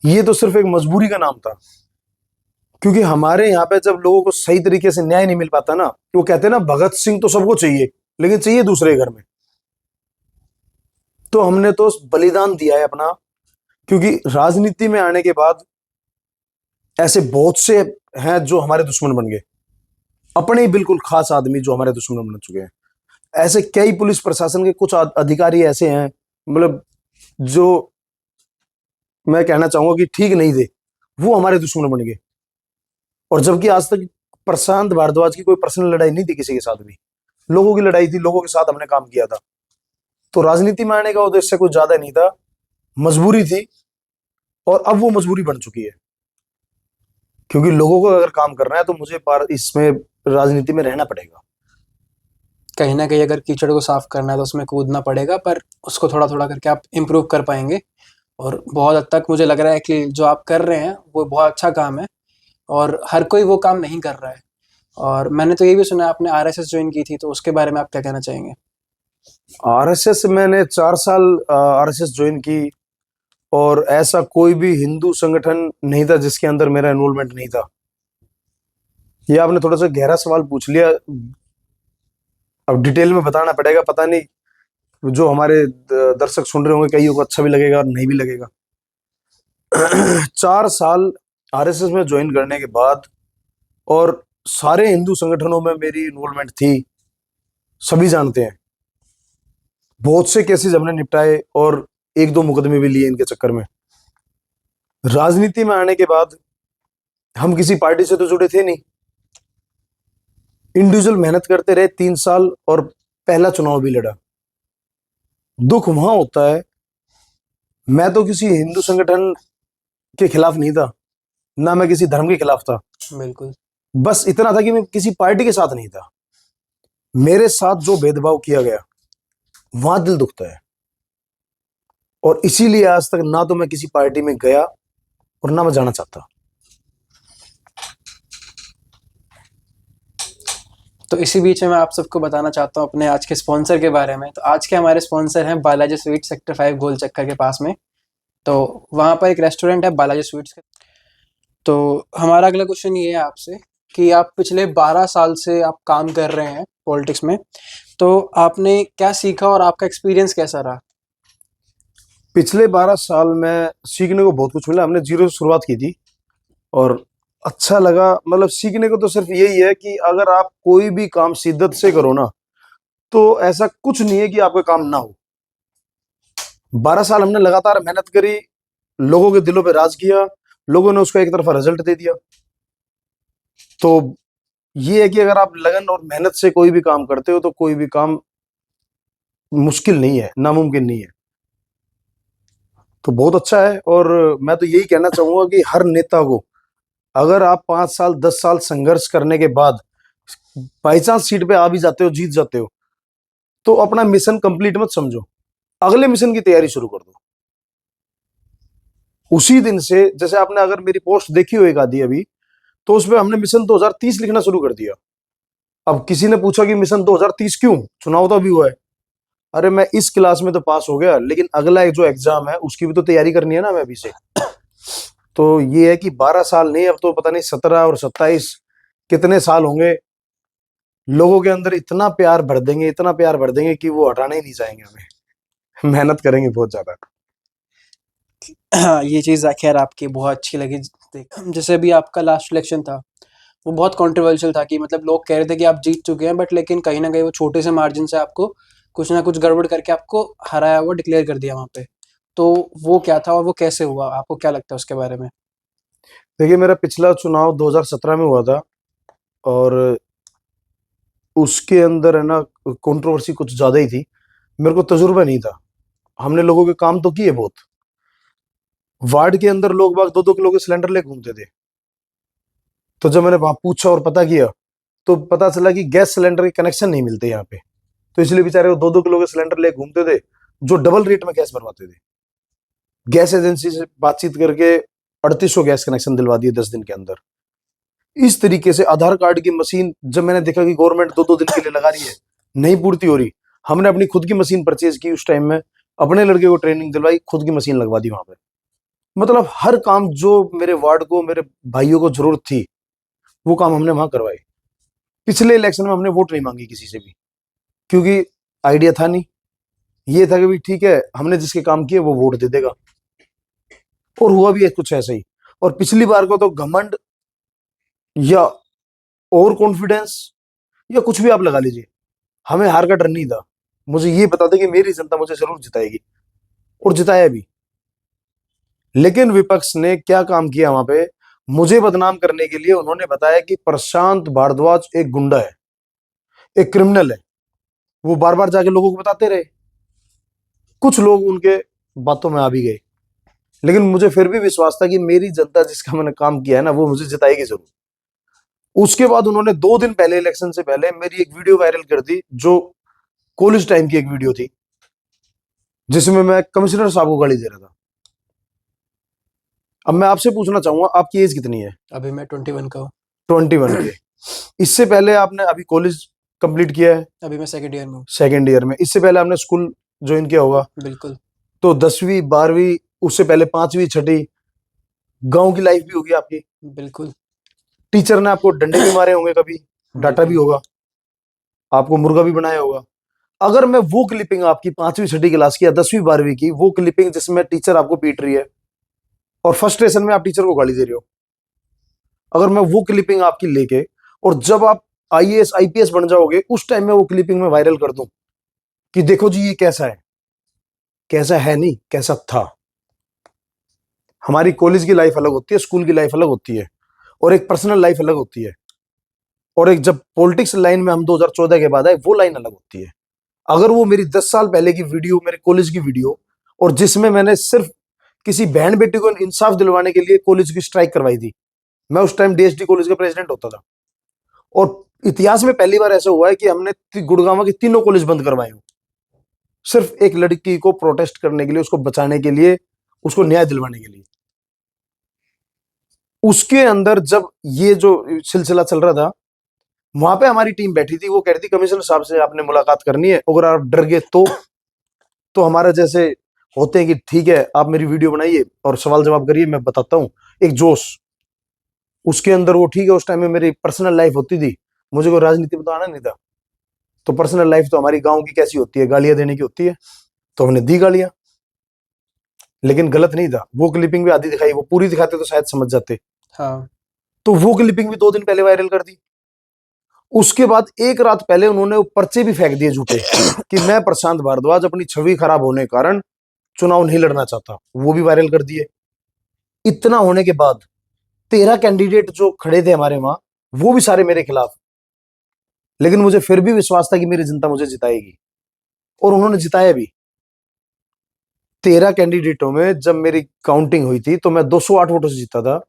ये तो सिर्फ एक मजबूरी का नाम था, क्योंकि हमारे यहाँ पे जब लोगों को सही तरीके से न्याय नहीं मिल पाता ना, तो वो कहते हैं ना भगत सिंह तो सबको चाहिए, लेकिन चाहिए दूसरे घर में। तो हमने तो बलिदान दिया है अपना, क्योंकि राजनीति में आने के बाद ऐसे बहुत से हैं जो हमारे दुश्मन बन गए, अपने ही बिल्कुल खास आदमी जो हमारे दुश्मन बन चुके हैं। ऐसे कई पुलिस प्रशासन के कुछ अधिकारी ऐसे हैं, मतलब जो मैं कहना चाहूंगा कि ठीक नहीं थे, वो हमारे दुश्मन बन गए। और जबकि आज तक प्रशांत भारद्वाज की कोई पर्सनल लड़ाई नहीं थी किसी के साथ भी, लोगों की लड़ाई थी, लोगों के साथ हमने काम किया था। तो राजनीति में आने का उद्देश्य कुछ ज्यादा नहीं था, मजबूरी थी, और अब वो मजबूरी बन चुकी है। क्योंकि लोगों को अगर काम करना है तो मुझे इसमें राजनीति में रहना पड़ेगा। कहीं ना कहीं अगर कीचड़ को साफ करना है तो उसमें कूदना पड़ेगा, पर उसको थोड़ा थोड़ा करके आप इम्प्रूव कर पाएंगे। और बहुत हद तक मुझे लग रहा है कि जो आप कर रहे हैं वो बहुत अच्छा काम है, और हर कोई वो काम नहीं कर रहा है। और मैंने तो ये भी सुना है आपने आरएसएस ज्वाइन की थी, तो उसके बारे में आप क्या कहना चाहेंगे? आरएसएस मैंने 4 साल आरएसएस ज्वाइन की, और ऐसा कोई भी हिंदू संगठन नहीं था जिसके अंदर मेरा इन्वॉल्वमेंट नहीं था। ये आपने थोड़ा सा गहरा सवाल पूछ लिया, अब डिटेल में बताना पड़ेगा। पता नहीं जो हमारे दर्शक सुन रहे होंगे, कईयों को अच्छा भी लगेगा और नहीं भी लगेगा। 4 साल आरएसएस में ज्वाइन करने के बाद, और सारे हिंदू संगठनों में मेरी इन्वॉल्वमेंट थी, सभी जानते हैं। बहुत से केसेस हमने निपटाए और एक दो मुकदमे भी लिए इनके चक्कर में। राजनीति में आने के बाद हम किसी पार्टी से तो जुड़े थे नहीं, इंडिविजुअल मेहनत करते रहे 3 साल, और पहला चुनाव भी लड़ा। दुख वहां होता है, मैं तो किसी हिंदू संगठन के खिलाफ नहीं था, ना मैं किसी धर्म के खिलाफ था। बिल्कुल। बस इतना था कि मैं किसी पार्टी के साथ नहीं था। मेरे साथ जो भेदभाव किया गया, वहां दिल दुखता है। और इसीलिए आज तक ना तो मैं किसी पार्टी में गया और ना मैं जाना चाहता। तो इसी बीच में मैं आप सबको बताना चाहता हूँ अपने आज के स्पॉन्सर के बारे में। तो आज के हमारे स्पॉन्सर हैं बालाजी स्वीट्स, सेक्टर 5 गोल चक्कर के पास में। तो वहाँ पर एक रेस्टोरेंट है बालाजी स्वीट्स। तो हमारा अगला क्वेश्चन ये है आपसे कि आप पिछले 12 साल से आप काम कर रहे हैं पॉलिटिक्स में, तो आपने क्या सीखा और आपका एक्सपीरियंस कैसा रहा? पिछले 12 साल में सीखने को बहुत कुछ मिला। हमने जीरो से शुरुआत की थी और अच्छा लगा। मतलब सीखने को तो सिर्फ यही है कि अगर आप कोई भी काम शिद्दत से करो ना, तो ऐसा कुछ नहीं है कि आपका काम ना हो। 12 साल हमने लगातार मेहनत करी, लोगों के दिलों पे राज किया, लोगों ने उसका एक तरफा रिजल्ट दे दिया। तो ये है कि अगर आप लगन और मेहनत से कोई भी काम करते हो, तो कोई भी काम मुश्किल नहीं है, नामुमकिन नहीं है। तो बहुत अच्छा है। और मैं तो यही कहना चाहूंगा कि हर नेता को, अगर आप 5 साल 10 साल संघर्ष करने के बाद बाई चांस सीट पे आ भी जाते हो, जीत जाते हो, तो अपना मिशन कंप्लीट मत समझो, अगले मिशन की तैयारी शुरू कर दो। उसी दिन से, जैसे आपने अगर मेरी पोस्ट देखी हो एक आधी अभी, तो उसमें हमने मिशन 2030 लिखना शुरू कर दिया। अब किसी ने पूछा कि मिशन 2030 क्यों, चुनाव तो अभी हुआ है। अरे मैं इस क्लास में तो पास हो गया, लेकिन अगला एक जो एग्जाम है उसकी भी तो तैयारी करनी है ना मैं अभी से। तो ये है कि 12 साल नहीं, अब तो पता नहीं 17 और 27 कितने साल होंगे। लोगों के अंदर इतना प्यार भर देंगे, इतना प्यार भर देंगे कि वो हटाना ही नहीं चाहेंगे हमें। मेहनत करेंगे बहुत ज्यादा। हाँ, ये चीज़ खैर आपकी बहुत अच्छी लगी। जैसे अभी आपका लास्ट इलेक्शन था, वो बहुत कंट्रोवर्शियल था कि मतलब लोग कह रहे थे कि आप जीत चुके हैं, बट लेकिन कहीं ना कहीं वो छोटे से मार्जिन से आपको कुछ ना कुछ गड़बड़ करके आपको हराया हुआ डिक्लेयर कर दिया वहाँ पे। तो वो क्या था और वो कैसे हुआ, आपको क्या लगता है उसके बारे में? देखिए, मेरा पिछला चुनाव 2017 में हुआ था, और उसके अंदर है ना कंट्रोवर्सी कुछ ज्यादा ही थी। मेरे को तजुर्बा नहीं था। हमने लोगों के काम तो किए बहुत। वार्ड के अंदर लोग बाग 2-2 किलो के सिलेंडर ले घूमते थे। तो जब मैंने वहां पूछा और पता किया, तो पता चला कि गैस सिलेंडर के कनेक्शन नहीं मिलते यहाँ पे। तो इसलिए बेचारे वो 2-2 किलो के सिलेंडर ले घूमते थे, जो डबल रेट में गैस भरवाते थे। गैस एजेंसी से बातचीत करके 3800 गैस कनेक्शन दिलवा दिए 10 दिन के अंदर। इस तरीके से आधार कार्ड की मशीन, जब मैंने देखा कि गवर्नमेंट 2-2 दिन के लिए लगा रही है, नहीं पूर्ति हो रही, हमने अपनी खुद की मशीन परचेज की। उस टाइम में अपने लड़के को ट्रेनिंग दिलवाई, खुद की मशीन लगवा दी वहां पे। मतलब हर काम जो मेरे वार्ड को, मेरे भाइयों को जरूरत थी, वो काम हमने वहां करवाए। पिछले इलेक्शन में हमने वोट नहीं मांगी किसी से भी, क्योंकि आइडिया था नहीं। ये था कि भाई ठीक है, हमने जिसके काम किए वो वोट दे देगा। और हुआ भी है कुछ ऐसा ही। और पिछली बार को तो घमंड या ओवर कॉन्फिडेंस या कुछ भी आप लगा लीजिए, हमें हार का डर नहीं था। मुझे ये बता था कि मेरी जनता मुझे जरूर जिताएगी, और जिताया भी। लेकिन विपक्ष ने क्या काम किया वहां पे, मुझे बदनाम करने के लिए उन्होंने बताया कि प्रशांत भारद्वाज एक गुंडा है, एक क्रिमिनल है। वो बार बार जाके लोगों को बताते रहे। कुछ लोग उनके बातों में आ भी गए, लेकिन मुझे फिर भी विश्वास था कि मेरी जनता जिसका मैंने काम किया है ना, वो मुझे जिताएगी जरूर। उसके बाद उन्होंने 2 दिन पहले, इलेक्शन से पहले, मेरी एक वीडियो वायरल कर दी, जो कॉलेज टाइम की एक वीडियो थी, जिसमें मैं कमिश्नर साहब को गाली दे रहा था। अब मैं आपसे पूछना चाहूंगा, आपकी एज कितनी है? अभी मैं 21 का हूँ। 21 की। इससे पहले आपने अभी कॉलेज कंप्लीट किया है, अभी मैं सेकंड ईयर में हूँ। सेकेंड ईयर में। इससे पहले आपने स्कूल ज्वाइन किया होगा, बिल्कुल। तो 10वीं 12वीं, उससे पहले 5वीं 6ठी, गांव की लाइफ भी होगी आपकी। बिल्कुल। टीचर ने आपको डंडे भी मारे होंगे, कभी डांटा भी बिल्कुल। होगा, आपको मुर्गा भी बनाया होगा। अगर मैं वो क्लिपिंग आपकी 5वीं 6ठी क्लास की या 10वीं 12वीं की, वो क्लिपिंग जिसमें टीचर आपको पीट रही है और फ्रस्ट्रेशन में आप टीचर को गाली दे रहे हो, अगर मैं वो क्लिपिंग आपकी लेके, और जब आप आईएएस आईपीएस बन जाओगे उस टाइम में वो क्लिपिंग में वायरल कर दूं कि देखो जी ये कैसा है, कैसा है नहीं, कैसा था। हमारी कॉलेज की लाइफ अलग होती है, स्कूल की लाइफ अलग होती है, और एक पर्सनल लाइफ अलग होती है, और एक जब पॉलिटिक्स लाइन में हम 2014 के बाद आए वो लाइन अलग होती है। अगर वो मेरी 10 साल पहले की वीडियो, मेरे कॉलेज की वीडियो, और जिसमें मैंने सिर्फ किसी बहन बेटी को इंसाफ दिलवाने के लिए कॉलेज की स्ट्राइक करवाई थी, मैं उस टाइम डीएसडी कॉलेज का प्रेसिडेंट होता था, और इतिहास में पहली बार ऐसा हुआ है कि हमने गुड़गांव के तीनों कॉलेज बंद करवाए हो, सिर्फ एक लड़की को प्रोटेस्ट करने के लिए, उसको बचाने के लिए, उसको न्याय दिलवाने के लिए। उसके अंदर जब ये जो सिलसिला चल रहा था, वहां पे हमारी टीम बैठी थी, वो कह रही थी कमिश्नर साहब से आपने मुलाकात करनी है, अगर आप डर गए तो हमारा जैसे होते हैं कि ठीक है आप मेरी वीडियो बनाइए और सवाल जवाब करिए, मैं बताता हूँ, एक जोश उसके अंदर। वो ठीक है, उस टाइम में मेरी पर्सनल लाइफ होती थी, मुझे कोई राजनीति में तो आना नहीं था, तो पर्सनल लाइफ तो हमारी गांव की कैसी होती है, गालियां देने की होती है, तो हमने दी गालियां, लेकिन गलत नहीं था। वो क्लिपिंग भी आधी दिखाई, वो पूरी दिखाते तो शायद समझ जाते। हाँ। तो वो क्लिपिंग भी 2 दिन पहले वायरल कर दी। उसके बाद एक रात पहले उन्होंने वो पर्चे भी फेंक दिए झूठे कि मैं प्रशांत भारद्वाज अपनी छवि खराब होने के कारण चुनाव नहीं लड़ना चाहता, वो भी वायरल कर दिए। इतना होने के बाद 13 कैंडिडेट जो खड़े थे हमारे वहां, वो भी सारे मेरे खिलाफ, लेकिन मुझे फिर भी विश्वास था कि मेरी जनता मुझे जिताएगी, और उन्होंने जिताया भी। 13 कैंडिडेटों में जब मेरी काउंटिंग हुई थी तो मैं 208 वोटों से जीता था।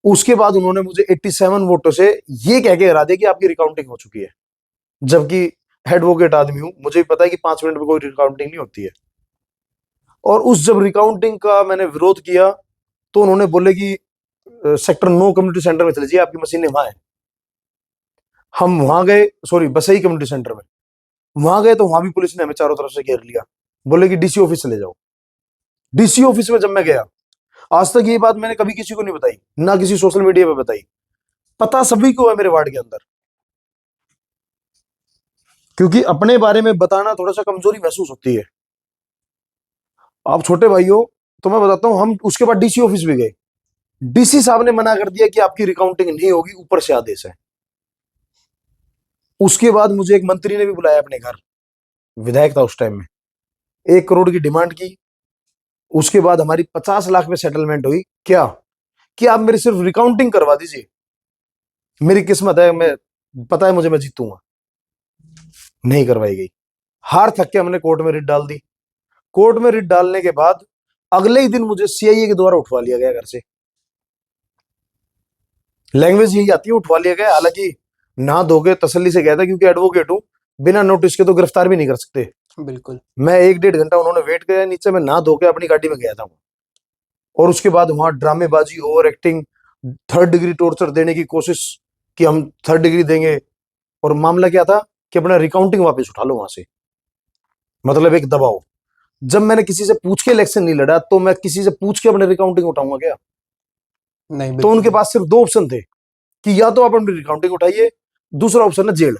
उसके बाद उन्होंने मुझे 87 वोटों से ये कह के हरा दिया कि आपकी रिकाउंटिंग हो चुकी है, जबकि एडवोकेट आदमी हूं, मुझे भी पता है कि 5 मिनट में कोई रिकाउंटिंग नहीं होती है। और उस जब रिकाउंटिंग का मैंने विरोध किया, तो उन्होंने बोले कि सेक्टर 9 कम्युनिटी सेंटर में चले जाइए, आपकी मशीनें वहां है। हम वहां गए, सॉरी बसई कम्युनिटी सेंटर में, वहां गए तो वहां भी पुलिस ने हमें चारों तरफ से घेर लिया, बोले कि डीसी ऑफिस चले जाओ। डीसी ऑफिस में जब मैं गया, आज तक ये बात मैंने कभी किसी को नहीं बताई, ना किसी सोशल मीडिया पे बताई, पता सभी को है मेरे वार्ड के अंदर, क्योंकि अपने बारे में बताना थोड़ा सा कमजोरी महसूस होती है। आप छोटे भाई हो तो मैं बताता हूं, हम उसके बाद डीसी ऑफिस भी गए, डीसी साहब ने मना कर दिया कि आपकी रिकाउंटिंग नहीं होगी, ऊपर से आदेश है। उसके बाद मुझे एक मंत्री ने भी बुलाया अपने घर, विधायक था उस टाइम में, 1 करोड़ की डिमांड की। उसके बाद हमारी 50 लाख में सेटलमेंट हुई। क्या कि आप मेरी सिर्फ रिकाउंटिंग करवा दीजिए, मेरी किस्मत है, मैं पता है मुझे, मैं जीतूंगा। नहीं करवाई गई। हार थक के हमने कोर्ट में रिट डाल दी। कोर्ट में रिट डालने के बाद अगले ही दिन मुझे सीआईए के द्वारा उठवा लिया गया घर से। लैंग्वेज यही आती है, उठवा लिया गया। हालांकि नहा धो के तसल्ली से गया था, क्योंकि एडवोकेट हूं, बिना नोटिस के तो गिरफ्तार भी नहीं कर सकते। बिल्कुल। मैं 1 1.5 घंटा उन्होंने वेट किया नीचे, मैं नहा धो के अपनी गाड़ी में गया था। और उसके बाद वहां ड्रामेबाजी, over acting, 3rd degree torture देने की कोशिश कि हम 3rd डिग्री देंगे। और मामला क्या था कि अपना रिकाउंटिंग वापस उठा लो वहां से, मतलब एक दबाव। जब मैंने किसी से पूछ के इलेक्शन नहीं लड़ा, तो मैं किसी से पूछ के अपने रिकाउंटिंग उठाऊंगा क्या? नहीं, तो बिल्कुल उनके पास सिर्फ 2 ऑप्शन थे कि या तो आप अपनी रिकाउंटिंग उठाइए, दूसरा ऑप्शन है जेल।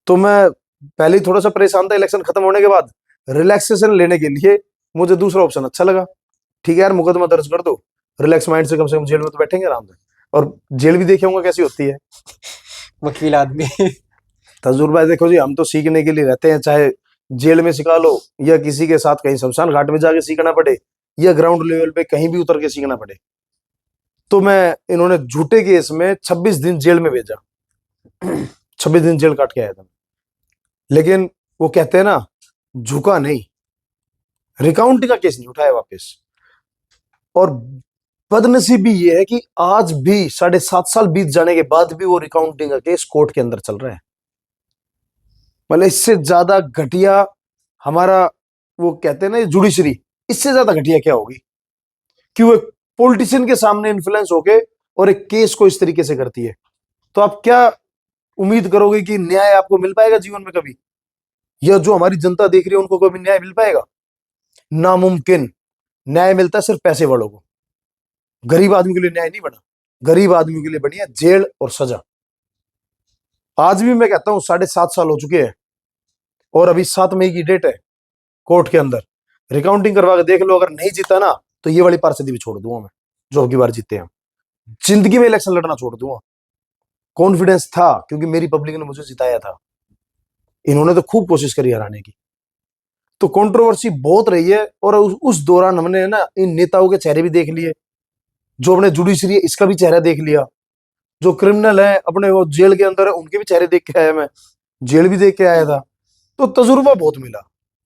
तो मैं पहले ही थोड़ा सा परेशान था, इलेक्शन खत्म होने के बाद रिलैक्सेशन लेने के लिए मुझे दूसरा ऑप्शन अच्छा लगा। ठीक है यार, मुकदमा दर्ज कर दो, रिलैक्स माइंड से कम जेल में तो बैठेंगे आराम से, और जेल भी देखे होंगे कैसी होती है। वकील आदमी। तजुर्बा देखो जी, हम तो सीखने के लिए रहते हैं, चाहे जेल में सिखा लो, या किसी के साथ कहीं शमशान घाट में जाके सीखना पड़े, या ग्राउंड लेवल पे कहीं भी उतर के सीखना पड़े। तो मैं, इन्होंने झूठे केस में 26 दिन जेल में भेजा, 26 दिन जेल काट के आया था। लेकिन वो कहते हैं ना, झुका नहीं, रिकाउंटिंग का केस नहीं उठाया वापस। और बदनसीबी ये है कि आज भी 7.5 साल बीत जाने के बाद भी वो रिकाउंटिंग का केस कोर्ट के अंदर चल रहा है। मतलब इससे ज्यादा घटिया हमारा, वो कहते हैं ना जुडिशरी, इससे ज्यादा घटिया क्या होगी कि वो एक पॉलिटिशियन के सामने इन्फ्लुएंस होके और एक केस को इस तरीके से करती है। तो आप क्या उम्मीद करोगे कि न्याय आपको मिल पाएगा जीवन में कभी? या जो हमारी जनता देख रही है उनको कभी न्याय मिल पाएगा? नामुमकिन। न्याय मिलता है सिर्फ पैसे वालों को। गरीब आदमी के लिए न्याय नहीं बना। गरीब आदमी के लिए बनी है जेल और सजा। आज भी मैं कहता हूं 7.5 साल हो चुके हैं और अभी 7 मई की डेट है। कोर्ट के अंदर रिकाउंटिंग करवा के देख लो, अगर नहीं जीता ना तो ये वाली पार्षदी भी छोड़ दूंगा मैं, जो अबकी बार जीते हैं। जिंदगी में इलेक्शन लड़ना छोड़ दूंगा। कॉन्फिडेंस था क्योंकि मेरी पब्लिक ने मुझे जिताया था। इन्होंने तो खूब कोशिश करी हराने की। तो कंट्रोवर्सी बहुत रही है और उस दौरान हमने ना इन नेताओं के चेहरे भी देख लिए। जो अपने जुडिशरी है इसका भी चेहरा देख लिया। जो क्रिमिनल है अपने वो जेल के अंदर है उनके भी चेहरे देख के आया मैं। जेल भी देख के आया था। तो तजुर्बा बहुत मिला।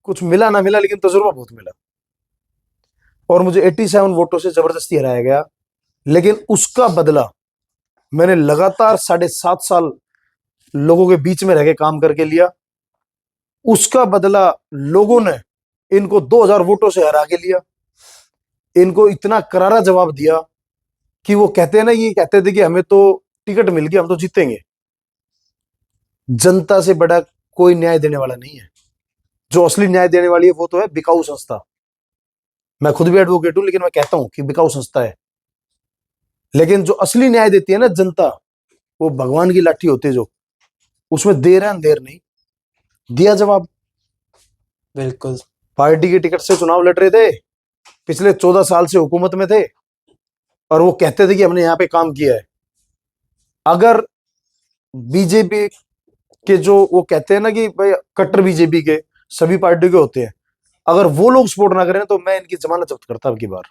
कुछ मिला ना मिला लेकिन तजुर्बा बहुत मिला। और मुझे 87 वोटों से जबरदस्ती हराया गया। लेकिन उसका बदला मैंने लगातार 7.5 साल लोगों के बीच में रह के काम करके लिया। उसका बदला लोगों ने इनको 2000 वोटों से हरा के लिया। इनको इतना करारा जवाब दिया कि वो कहते हैं ना, ये कहते थे कि हमें तो टिकट मिल गया, हम तो जीतेंगे। जनता से बड़ा कोई न्याय देने वाला नहीं है। जो असली न्याय देने वाली है वो तो है बिकाऊ संस्था। मैं खुद भी एडवोकेट हूं लेकिन मैं कहता हूं कि बिकाऊ संस्था है। लेकिन जो असली न्याय देती है ना जनता, वो भगवान की लाठी होती है। जो उसमें देर है अंधेर नहीं। दिया जवाब। बिल्कुल। पार्टी के टिकट से चुनाव लड़ रहे थे, पिछले 14 साल से हुकूमत में थे और वो कहते थे कि हमने यहां पे काम किया है। अगर बीजेपी के जो वो कहते हैं ना कि भाई कट्टर बीजेपी के सभी पार्टी के होते हैं, अगर वो लोग सपोर्ट ना करें तो मैं इनकी जमानत जब्त करता अब की बार।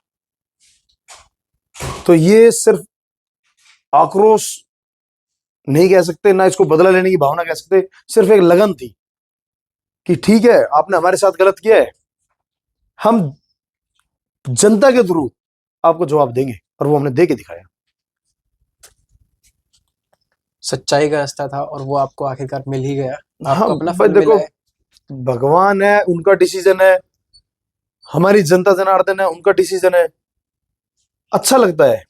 तो ये सिर्फ आक्रोश नहीं कह सकते, ना इसको बदला लेने की भावना कह सकते, सिर्फ एक लगन थी कि ठीक है आपने हमारे साथ गलत किया है, हम जनता के थ्रू आपको जवाब देंगे। और वो हमने दे के दिखाया। सच्चाई का रास्ता था और वो आपको आखिरकार मिल ही गया। हाँ आपको अपना भाई फल मिला देखो, है। भगवान है उनका डिसीजन है, हमारी जनता जनार्दन है उनका डिसीजन है। अच्छा लगता है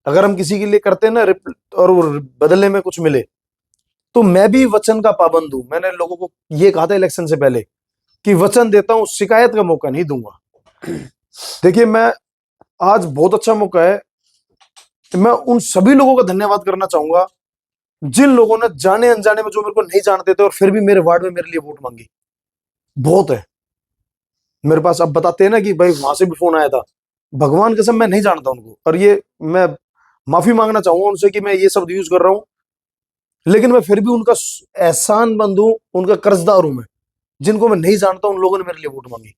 अगर हम किसी के लिए करते हैं ना और वो बदले में कुछ मिले। तो मैं भी वचन का पाबंद हूं। मैंने लोगों को ये कहा था इलेक्शन से पहले कि वचन देता हूं, शिकायत का मौका नहीं दूंगा। देखिए मैं आज बहुत अच्छा मौका है। मैं उन सभी लोगों का धन्यवाद करना चाहूंगा जिन लोगों ने जाने अनजाने में, जो मेरे को नहीं जानते थे और फिर भी मेरे वार्ड में मेरे लिए वोट मांगी। बहुत है मेरे पास। अब बताते हैं ना कि भाई वहां से भी फोन आया था। भगवान कसम मैं नहीं जानता उनको, और ये मैं माफी मांगना चाहूंगा उनसे कि मैं ये शब्द यूज कर रहा हूं। लेकिन मैं फिर भी उनका एहसान हूं, उनका कर्जदार हूं मैं। जिनको मैं नहीं जानता उन लोगों ने मेरे लिए वोट मांगी।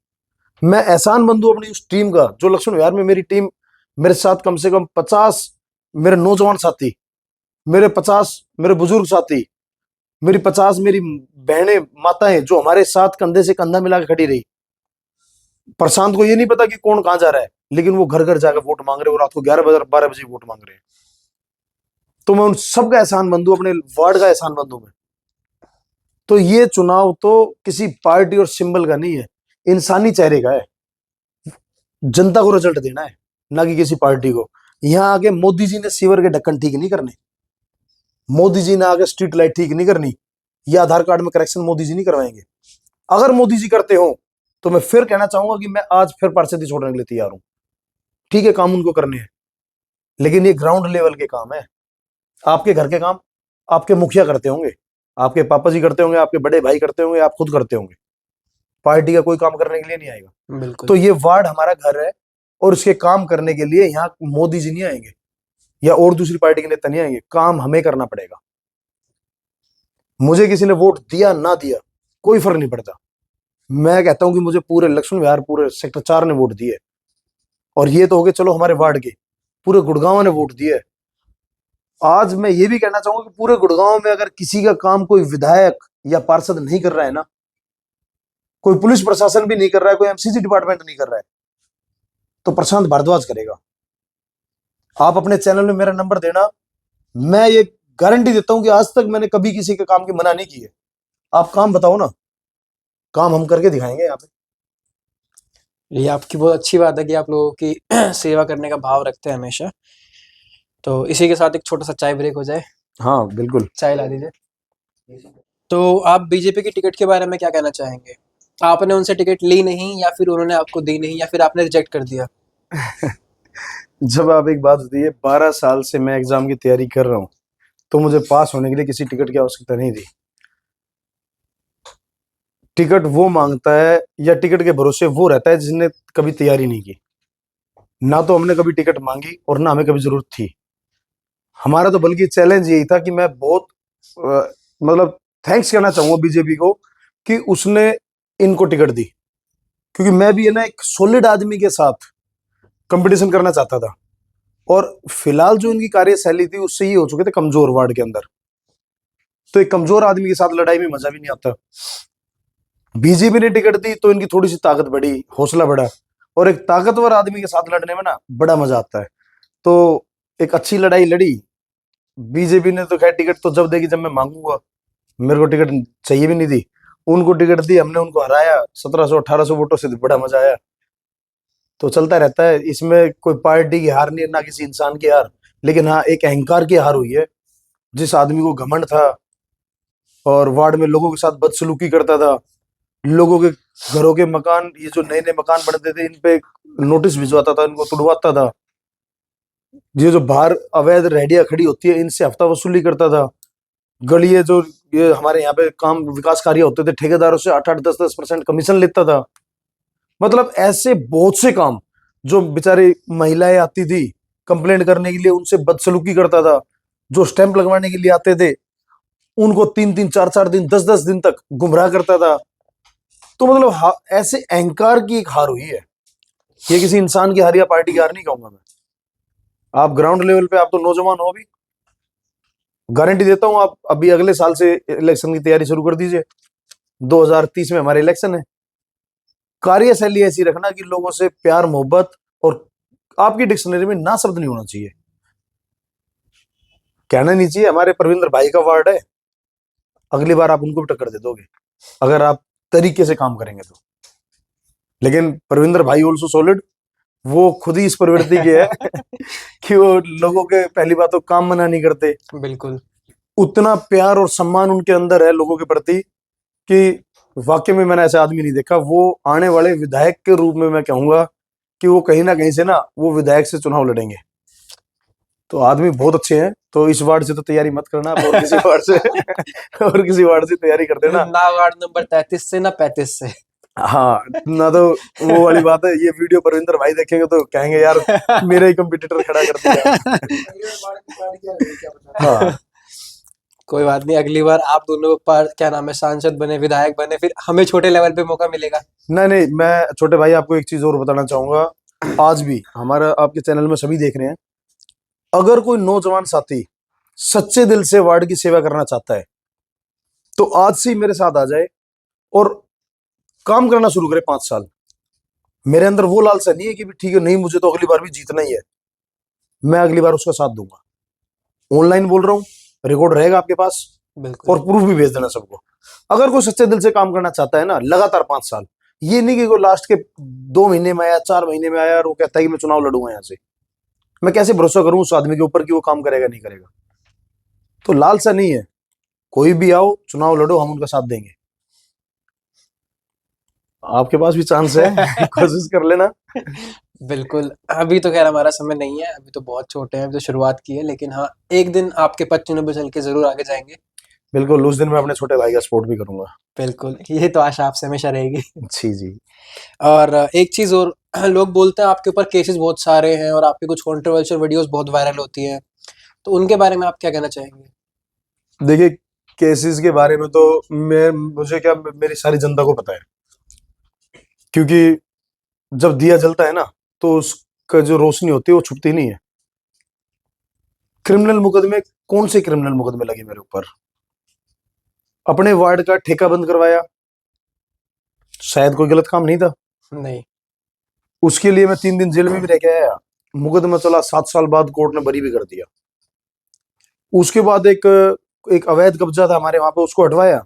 मैं एहसान हूं अपनी उस टीम का, जो लक्ष्मण विहार में मेरी टीम, मेरे साथ कम से कम 50 मेरे नौजवान साथी, मेरे 50 मेरे बुजुर्ग साथी, मेरी 50 मेरी बहनें माताएं जो हमारे साथ कंधे से कंधा मिला के खड़ी रही। प्रशांत को ये नहीं पता कि कौन कहां जा रहा है, लेकिन वो घर घर जाकर वोट मांग रहे हैं और रात को 11 12 बजे वोट मांग रहे हैं। तो मैं उन सबका एहसानमंद हूं, अपने वार्ड का एहसानमंद हूं मैं। तो ये चुनाव तो किसी पार्टी और सिंबल का नहीं है, इंसानी चेहरे का है। जनता को रिजल्ट देना है, ना कि किसी पार्टी को। यहां आके मोदी जी ने सीवर के ढक्कन ठीक नहीं करने, मोदी जी ने आके स्ट्रीट लाइट ठीक नहीं करनी, या आधार कार्ड में करेक्शन मोदी जी नहीं करवाएंगे। अगर मोदी जी करते हो तो मैं फिर कहना चाहूंगा कि मैं आज फिर पार्षदी छोड़ने के लिए तैयार हूं। ठीक है काम उनको करने हैं, लेकिन ये ग्राउंड लेवल के काम है। आपके घर के काम आपके मुखिया करते होंगे, आपके पापा जी करते होंगे, आपके बड़े भाई करते होंगे, आप खुद करते होंगे। पार्टी का कोई काम करने के लिए नहीं आएगा। बिल्कुल। तो ये वार्ड हमारा घर है और इसके काम करने के लिए यहाँ मोदी जी नहीं आएंगे या और दूसरी पार्टी के नेता नहीं आएंगे। काम हमें करना पड़ेगा। मुझे किसी ने वोट दिया ना दिया कोई फर्क नहीं पड़ता। मैं कहता हूं कि मुझे पूरे लक्ष्मण विहार, पूरे सेक्टर 4 ने वोट दिए, और ये तो हो गए चलो हमारे वार्ड के, पूरे गुड़गांव ने वोट दिए। आज मैं ये भी कहना चाहूंगा कि पूरे गुड़गांव में अगर किसी का काम कोई विधायक या पार्षद नहीं कर रहा है ना, कोई पुलिस प्रशासन भी नहीं कर रहा है, कोई एमसीसी डिपार्टमेंट नहीं कर रहा है, तो प्रशांत भारद्वाज करेगा। आप अपने चैनल में मेरा नंबर देना, मैं ये गारंटी देता हूं कि आज तक मैंने कभी किसी के काम की मना नहीं की है। आप काम बताओ ना, काम हम करके दिखाएंगे यहाँ पे। ये आपकी बहुत अच्छी बात है कि आप लोगों की सेवा करने का भाव रखते हैं हमेशा। तो इसी के साथ एक छोटा सा चाय ब्रेक हो जाए, हाँ बिल्कुल। चाय ला दीजिए। तो आप बीजेपी की टिकट के बारे में क्या कहना चाहेंगे? आपने उनसे टिकट ली नहीं, या फिर उन्होंने आपको दी नहीं, या फिर आपने रिजेक्ट कर दिया? जब आप एक बात होती है, 12 साल से मैं एग्जाम की तैयारी कर रहा हूँ, तो मुझे पास होने के लिए किसी टिकट की आवश्यकता नहीं थी। टिकट वो मांगता है, या टिकट के भरोसे वो रहता है जिसने कभी तैयारी नहीं की। ना तो हमने कभी टिकट मांगी और ना हमें कभी जरूरत थी। हमारा तो बल्कि चैलेंज यही था कि मैं बहुत मतलब थैंक्स कहना चाहूंगा बीजेपी को कि उसने इनको टिकट दी, क्योंकि मैं भी है ना एक सॉलिड आदमी के साथ कंपटीशन करना चाहता था। और फिलहाल जो इनकी कार्यशैली थी उससे ये हो चुके थे कमजोर वार्ड के अंदर। तो एक कमजोर आदमी के साथ लड़ाई में मजा भी नहीं आता। बीजेपी ने टिकट दी तो इनकी थोड़ी सी ताकत बढ़ी, हौसला बढ़ा। और एक ताकतवर आदमी के साथ लड़ने में ना बड़ा मजा आता है। तो एक अच्छी लड़ाई लड़ी। बीजेपी ने तो खैर टिकट तो जब देगी जब मैं मांगूंगा। मेरे को टिकट चाहिए भी नहीं थी। उनको टिकट दी, हमने उनको हराया 1700-1800 वोटों से, तो बड़ा मजा आया। तो चलता रहता है इसमें, कोई पार्टी की हार नहीं है, ना किसी इंसान की हार। लेकिन हाँ, एक अहंकार की हार हुई है। जिस आदमी को घमंड था और वार्ड में लोगों के साथ बदसलूकी करता था, लोगों के घरों के मकान, ये जो नए नए मकान बनते थे, इन पे नोटिस भिजवाता था, इनको तुड़वाता था। ये जो बाहर अवैध रेहड़ियां खड़ी होती है, इनसे हफ्ता वसूली करता था। गलिए जो ये हमारे यहाँ पे काम विकास कार्य होते थे, ठेकेदारों से 8-8, 10-10% कमीशन लेता था। मतलब ऐसे बहुत से काम, जो बेचारी महिलाएं आती थी कंप्लेंट करने के लिए, उनसे बदसलूकी करता था। जो स्टैंप लगवाने के लिए आते थे, उनको 3-3, 4-4 दिन, 10-10 दिन तक गुमराह करता था। तो मतलब ऐसे अहंकार की एक हार हुई है। ये किसी इंसान की हार या पार्टी की हार नहीं कहूंगा मैं। आप ग्राउंड लेवल पे, आप तो नौजवान हो अभी, गारंटी देता हूं, आप अभी अगले साल से इलेक्शन की तैयारी शुरू कर दीजिए। 2030 में हमारे इलेक्शन है। कार्यशैली ऐसी रखना कि लोगों से प्यार मोहब्बत, और आपकी डिक्शनरी में ना शब्द नहीं होना चाहिए। कहना नहीं चाहिए हमारे परविंदर भाई का वार्ड है, अगली बार आप उनको भी टक्कर दे दोगे अगर आप तरीके से काम करेंगे तो। लेकिन परविंदर भाई ऑल्सो सॉलिड, वो खुद ही इस प्रवृत्ति के है कि वो लोगों के, पहली बात तो काम मना नहीं करते। बिल्कुल। उतना प्यार और सम्मान उनके अंदर है लोगों के प्रति कि वाकई में मैंने ऐसा आदमी नहीं देखा। वो आने वाले विधायक के रूप में मैं कहूंगा कि वो कहीं ना कहीं से ना, वो विधायक से चुनाव लड़ेंगे। तो आदमी बहुत अच्छे हैं। तो इस वार्ड से तो तैयारी मत करना आप, और किसी वार्ड से और किसी वार्ड से तैयारी कर देना। ना वार्ड नंबर 33 से, ना 35 से। हाँ, ना तो वो वाली बात है, ये वीडियो परविंदर भाई देखेंगे तो कहेंगे यार मेरा ही कंपटीटर खड़ा कर दिया। हाँ कोई बात नहीं, अगली बार आप दोनों पर क्या नाम है, सांसद बने, विधायक बने, फिर हमें छोटे लेवल पे मौका मिलेगा। नहीं नहीं, मैं छोटे भाई आपको एक चीज और बताना चाहूंगा। आज भी हमारा आपके चैनल में सभी देख रहे हैं, अगर कोई नौजवान साथी सच्चे दिल से वार्ड की सेवा करना चाहता है, तो आज से ही मेरे साथ आ जाए और काम करना शुरू करे 5 साल। मेरे अंदर वो लालसा नहीं है कि भी ठीक है, नहीं मुझे तो अगली बार भी जीतना ही है। मैं अगली बार उसका साथ दूंगा। ऑनलाइन बोल रहा हूँ, रिकॉर्ड रहेगा आपके पास, बिल्कुल। और प्रूफ भी भेज देना सबको। अगर कोई सच्चे दिल से काम करना चाहता है ना, लगातार 5 साल, ये नहीं कि कोई लास्ट के 2 महीने में आया, 4 महीने में आया और वो कहता है कि मैं चुनाव लड़ूंगा यहाँ से। मैं कैसे भरोसा करूं उस आदमी के ऊपर कि वो काम करेगा नहीं करेगा। तो लालसा नहीं है, कोई भी आओ चुनाव लड़ो, हम उनका साथ देंगे। आपके पास भी चांस है कोशिश कर लेना। बिल्कुल। अभी तो खैर हमारा समय नहीं है, अभी तो बहुत छोटे हैं, अभी तो शुरुआत की है, लेकिन हाँ, एक दिन आपके पद चिन्हों पे चल के जरूर आगे जाएंगे। बिल्कुल, उस दिन मैं अपने छोटे भाई का सपोर्ट भी करूंगा। बिल्कुल, ये तो आशा आपसे हमेशा रहेगी। जी जी। और एक चीज और, लोग बोलते हैं आपके ऊपर केसेस बहुत सारे हैं और आपकी कुछ कंट्रोवर्शियल वीडियोस बहुत वायरल होती हैं, तो उनके बारे में आप क्या कहना चाहेंगे? देखिए, केसेस के बारे में तो मैं, मुझे क्या, मेरी सारी जनता को पता है। क्योंकि जब दिया जलता है ना, तो उसका जो रोशनी होती है वो छुपती नहीं है। क्रिमिनल मुकदमे, कौन से क्रिमिनल मुकदमे लगे मेरे ऊपर? अपने वार्ड का ठेका बंद करवाया, शायद कोई गलत काम नहीं था। नहीं। उसके लिए मैं 3 दिन जेल में भी रह के आया। मुकदमा चला, 7 साल बाद कोर्ट ने बरी भी कर दिया। उसके बाद एक एक अवैध कब्जा था हमारे वहां पे, उसको हटवाया,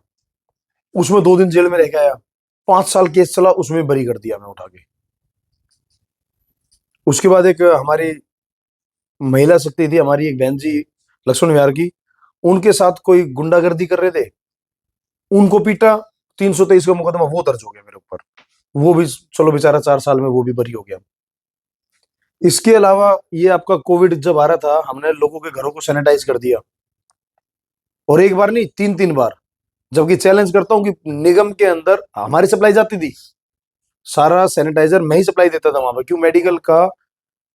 उसमें 2 दिन जेल में रह के आया। 5 साल केस चला, उसमें बरी कर दिया मैं उठा के। उसके बाद एक हमारी महिला शक्ति थी, हमारी एक बहन जी, लक्ष्मण विहार की, उनके साथ कोई गुंडागर्दी कर रहे थे, उनको पीटा, 323 का मुकदमा वो दर्ज हो गया मेरे ऊपर। वो भी चलो बेचारा 4 साल में वो भी बरी हो गया। इसके अलावा ये आपका कोविड जब आ रहा था, हमने लोगों के घरों को सैनिटाइज कर दिया, और एक बार नहीं 3-3 बार। जबकि चैलेंज करता हूं कि निगम के अंदर हमारी सप्लाई जाती थी, सारा सैनिटाइजर मैं ही सप्लाई देता था वहां पर। क्यों? मेडिकल का,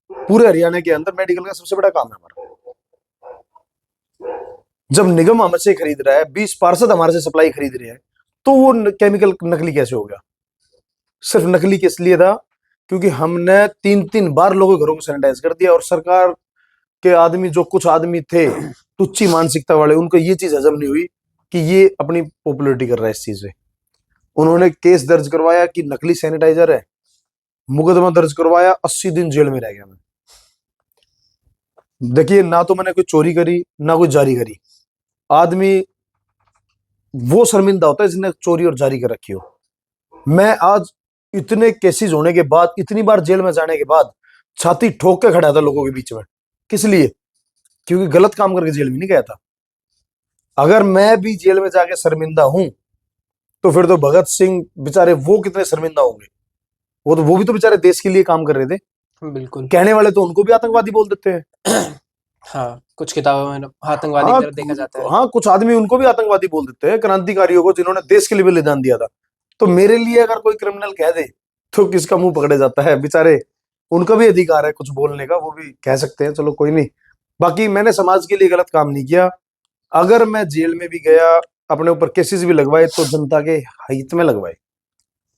पूरे हरियाणा के अंदर मेडिकल का सबसे बड़ा काम है हमारा। जब निगम हमसे खरीद रहा है, 20 पार्षद हमारे से सप्लाई खरीद रहे हैं, तो वो केमिकल नकली कैसे हो गया? सिर्फ नकली किस लिए था? क्योंकि हमने 3-3 बार लोगों के घरों को सैनिटाइज कर दिया। और सरकार के आदमी, जो कुछ आदमी थे तुच्छी मानसिकता वाले, उनको ये चीज हजम नहीं हुई कि ये अपनी पॉपुलैरिटी कर रहा है इस चीज से। उन्होंने केस दर्ज करवाया कि नकली सैनिटाइजर है, मुकदमा दर्ज करवाया, 80 दिन जेल में रह गया मैं। देखिए, ना तो मैंने कोई चोरी करी, ना कोई जारी करी। आदमी वो शर्मिंदा होता है जिसने चोरी और जारी कर रखी हो। मैं आज इतने केसेस होने के बाद, इतनी बार जेल में जाने के बाद, छाती ठोक के खड़ा था लोगों के बीच में। किस लिए? क्योंकि गलत काम करके जेल में नहीं गया था। अगर मैं भी जेल में जाके शर्मिंदा हूं, तो फिर तो भगत सिंह बेचारे वो कितने शर्मिंदा होंगे। वो भी तो बेचारे देश के लिए काम कर रहे थे। बिल्कुल। कहने वाले तो उनको भी आतंकवादी बोल देते हैं। हाँ, कुछ किताबों में आतंकवादी की हाँ, तरह देखा जाता है। हाँ, कुछ आदमी उनको भी आतंकवादी बोल देते हैं, क्रांतिकारियों को, जिन्होंने देश के लिए बलिदान दिया था। तो मेरे लिए अगर कोई क्रिमिनल कह दे, तो किसका मुंह पकड़े जाता है? बेचारे, उनका भी अधिकार है कुछ बोलने का, वो भी कह सकते हैं, चलो कोई नहीं। बाकी मैंने समाज के लिए गलत काम नहीं किया। अगर मैं जेल में भी गया, अपने ऊपर केसेस भी लगवाए, तो जनता के हित में लगवाए।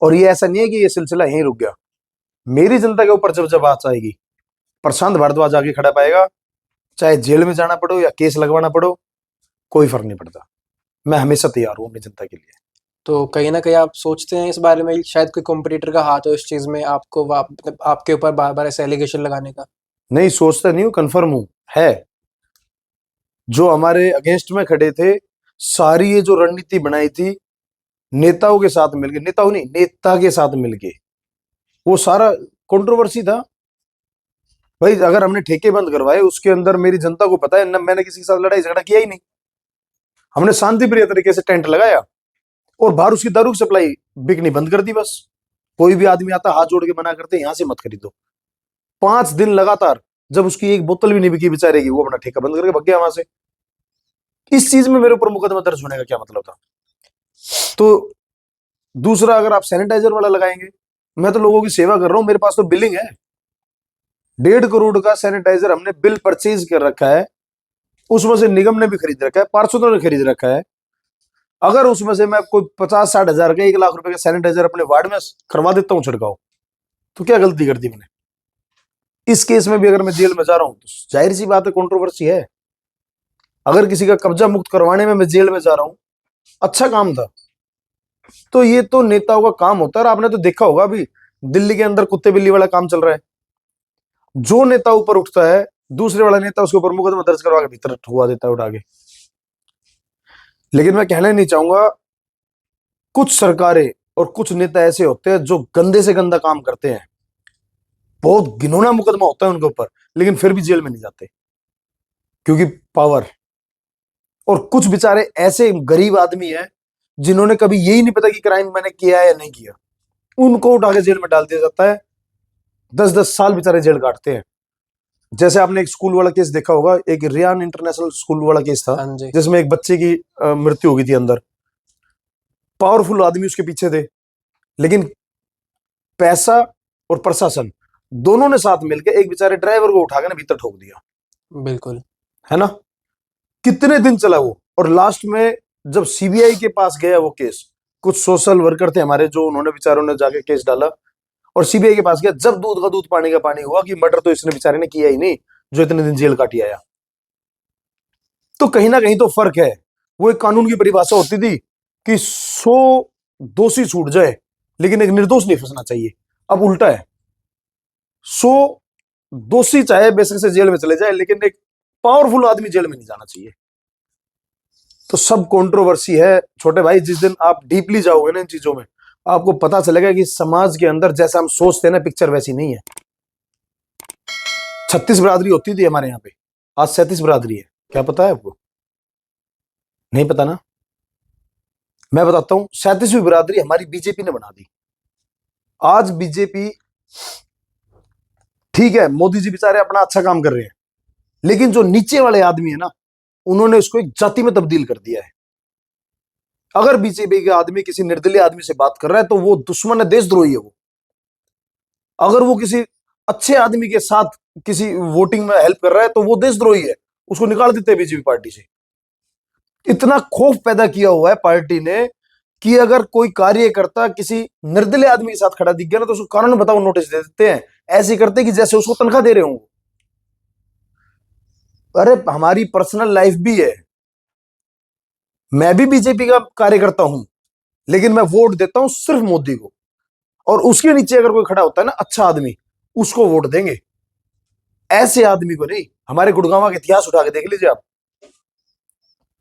और ये ऐसा नहीं है कि ये सिलसिला यहीं रुक गया। मेरी जनता के ऊपर जब जब आंच आएगी, प्रशांत भारद्वाज आगे खड़ा पाएगा। चाहे जेल में जाना पड़ो या केस लगवाना पड़ो, कोई फर्क नहीं पड़ता। मैं हमेशा तैयार हूं अपनी जनता के लिए। तो कहीं ना कहीं आप सोचते हैं इस बारे में शायद कोई कॉम्पिटिटर का हाथ हो इस चीज में, आपको मतलब आपके ऊपर बार बार ऐसे एलिगेशन लगाने का? नहीं, सोचता नहीं हूं, कन्फर्म हूं। है, जो हमारे अगेंस्ट में खड़े थे, सारी ये जो रणनीति बनाई थी नेताओं के साथ मिलके, नेताओं नहीं, नेता के साथ मिलके, वो सारा कंट्रोवर्सी था भाई। अगर हमने ठेके बंद करवाए, उसके अंदर मेरी जनता को पता है ना, मैंने किसी के साथ लड़ाई झगड़ा किया ही नहीं। हमने शांति प्रिय तरीके से टेंट लगाया और बाहर उसकी दारू की सप्लाई बिकनी बंद कर दी। बस कोई भी आदमी आता, हाथ जोड़ के मना करते, यहां से मत खरीदो। 5 दिन लगातार, जब उसकी एक बोतल भी नहीं बिकी बेचारे की, वो अपना ठेका बंद करके भाग गया वहां से। इस चीज में मेरे ऊपर मुकदमा दर्ज होने का क्या मतलब था? तो दूसरा, अगर आप सैनिटाइजर वाला लगाएंगे, मैं तो लोगों की सेवा कर रहा हूं, मेरे पास तो बिलिंग है। 1.5 करोड़ का सैनिटाइजर हमने बिल परचेज कर रखा है। उसमें से निगम ने भी खरीद रखा है, पार्षदों ने खरीद रखा है। अगर उसमें से मैं कोई 50-60 हजार का, 1 लाख रुपए का सैनिटाइजर अपने वार्ड में करवा देता हूं छिड़काव, तो क्या गलती कर दी मैंने? इस केस में भी अगर मैं जेल में जा रहा हूं, तो जाहिर सी बात है कंट्रोवर्सी है। अगर किसी का कब्जा मुक्त करवाने में मैं जेल में जा रहा हूं, अच्छा काम था। तो ये तो नेताओं का काम होता है। और आपने तो देखा होगा अभी दिल्ली के अंदर कुत्ते बिल्ली वाला काम चल रहा है। जो नेता ऊपर उठता है, दूसरे वाला नेता उसके ऊपर मुकदमा दर्ज करवा के भीतर ठुआ देता है उठा के। लेकिन मैं कहना नहीं चाहूंगा, कुछ सरकारें और कुछ नेता ऐसे होते हैं जो गंदे से गंदा काम करते हैं, बहुत घिनौना मुकदमा होता है उनके ऊपर, लेकिन फिर भी जेल में नहीं जाते, क्योंकि पावर। और कुछ बेचारे ऐसे गरीब आदमी हैं जिन्होंने कभी यही नहीं पता कि क्राइम मैंने किया है या नहीं किया, उनको उठा के जेल में डाल दिया जाता है। 10-10 साल बेचारे जेल काटते हैं। जैसे आपने एक स्कूल वाला केस देखा होगा, एक रियान इंटरनेशनल स्कूल वाला केस था, हाँ जी। जिसमें एक बच्चे की मृत्यु हो गई थी अंदर। पावरफुल आदमी उसके पीछे थे, लेकिन पैसा और प्रशासन दोनों ने साथ मिलकर एक बेचारे ड्राइवर को उठाकर ना भीतर ठोक दिया। बिल्कुल। है ना? कितने दिन चला वो। और लास्ट में जब सीबीआई के पास गया वो केस, कुछ सोशल वर्कर थे हमारे, जो उन्होंने बेचारों ने जाके केस डाला और सीबीआई के पास गया। जब दूध का दूध पानी का पानी हुआ कि मर्डर तो इसने बेचारे ने किया ही नहीं, जो इतने दिन जेल काटी आया। तो कहीं ना कहीं तो फर्क है। वो एक कानून की परिभाषा होती थी कि 100 दोषी छूट जाए, लेकिन एक निर्दोष नहीं फंसना चाहिए। अब उल्टा है, 100 दोषी चाहे बेशक से जेल में चले जाए, लेकिन एक पावरफुल आदमी जेल में नहीं जाना चाहिए। तो सब कंट्रोवर्सी है छोटे भाई। जिस दिन आप डीपली जाओगे ना इन चीजों में, आपको पता चलेगा कि समाज के अंदर जैसा हम सोचते हैं ना, पिक्चर वैसी नहीं है। 36 बिरादरी होती थी हमारे यहाँ पे, आज 37 बिरादरी है। क्या पता है आपको? नहीं पता ना? मैं बताता हूं, 37वीं बिरादरी हमारी बीजेपी ने बना दी। आज बीजेपी, ठीक है, मोदी जी बेचारे अपना अच्छा काम कर रहे हैं, लेकिन जो नीचे वाले आदमी है ना, उन्होंने उसको एक जाति में तब्दील कर दिया है। अगर बीजेपी के आदमी किसी निर्दलीय आदमी से बात कर रहा है तो वो दुश्मन है, देशद्रोही है वो। अगर वो किसी अच्छे आदमी के साथ किसी वोटिंग में हेल्प कर रहा है तो वो देशद्रोही है, उसको निकाल देते हैं बीजेपी पार्टी से। इतना खौफ पैदा किया हुआ है पार्टी ने कि अगर कोई कार्यकर्ता किसी निर्दलीय आदमी के साथ खड़ा दिख गया ना तो उसको कानून बताओ नोटिस दे देते हैं। ऐसे करते कि जैसे उसको तनख्वाह दे रहे होंगे। अरे हमारी पर्सनल लाइफ भी है, मैं भी बीजेपी का कार्यकर्ता हूं, लेकिन मैं वोट देता हूं सिर्फ मोदी को। और उसके नीचे अगर कोई खड़ा होता है ना अच्छा आदमी, उसको वोट देंगे, ऐसे आदमी को नहीं। हमारे गुड़गांव का इतिहास उठा के देख लीजिए आप,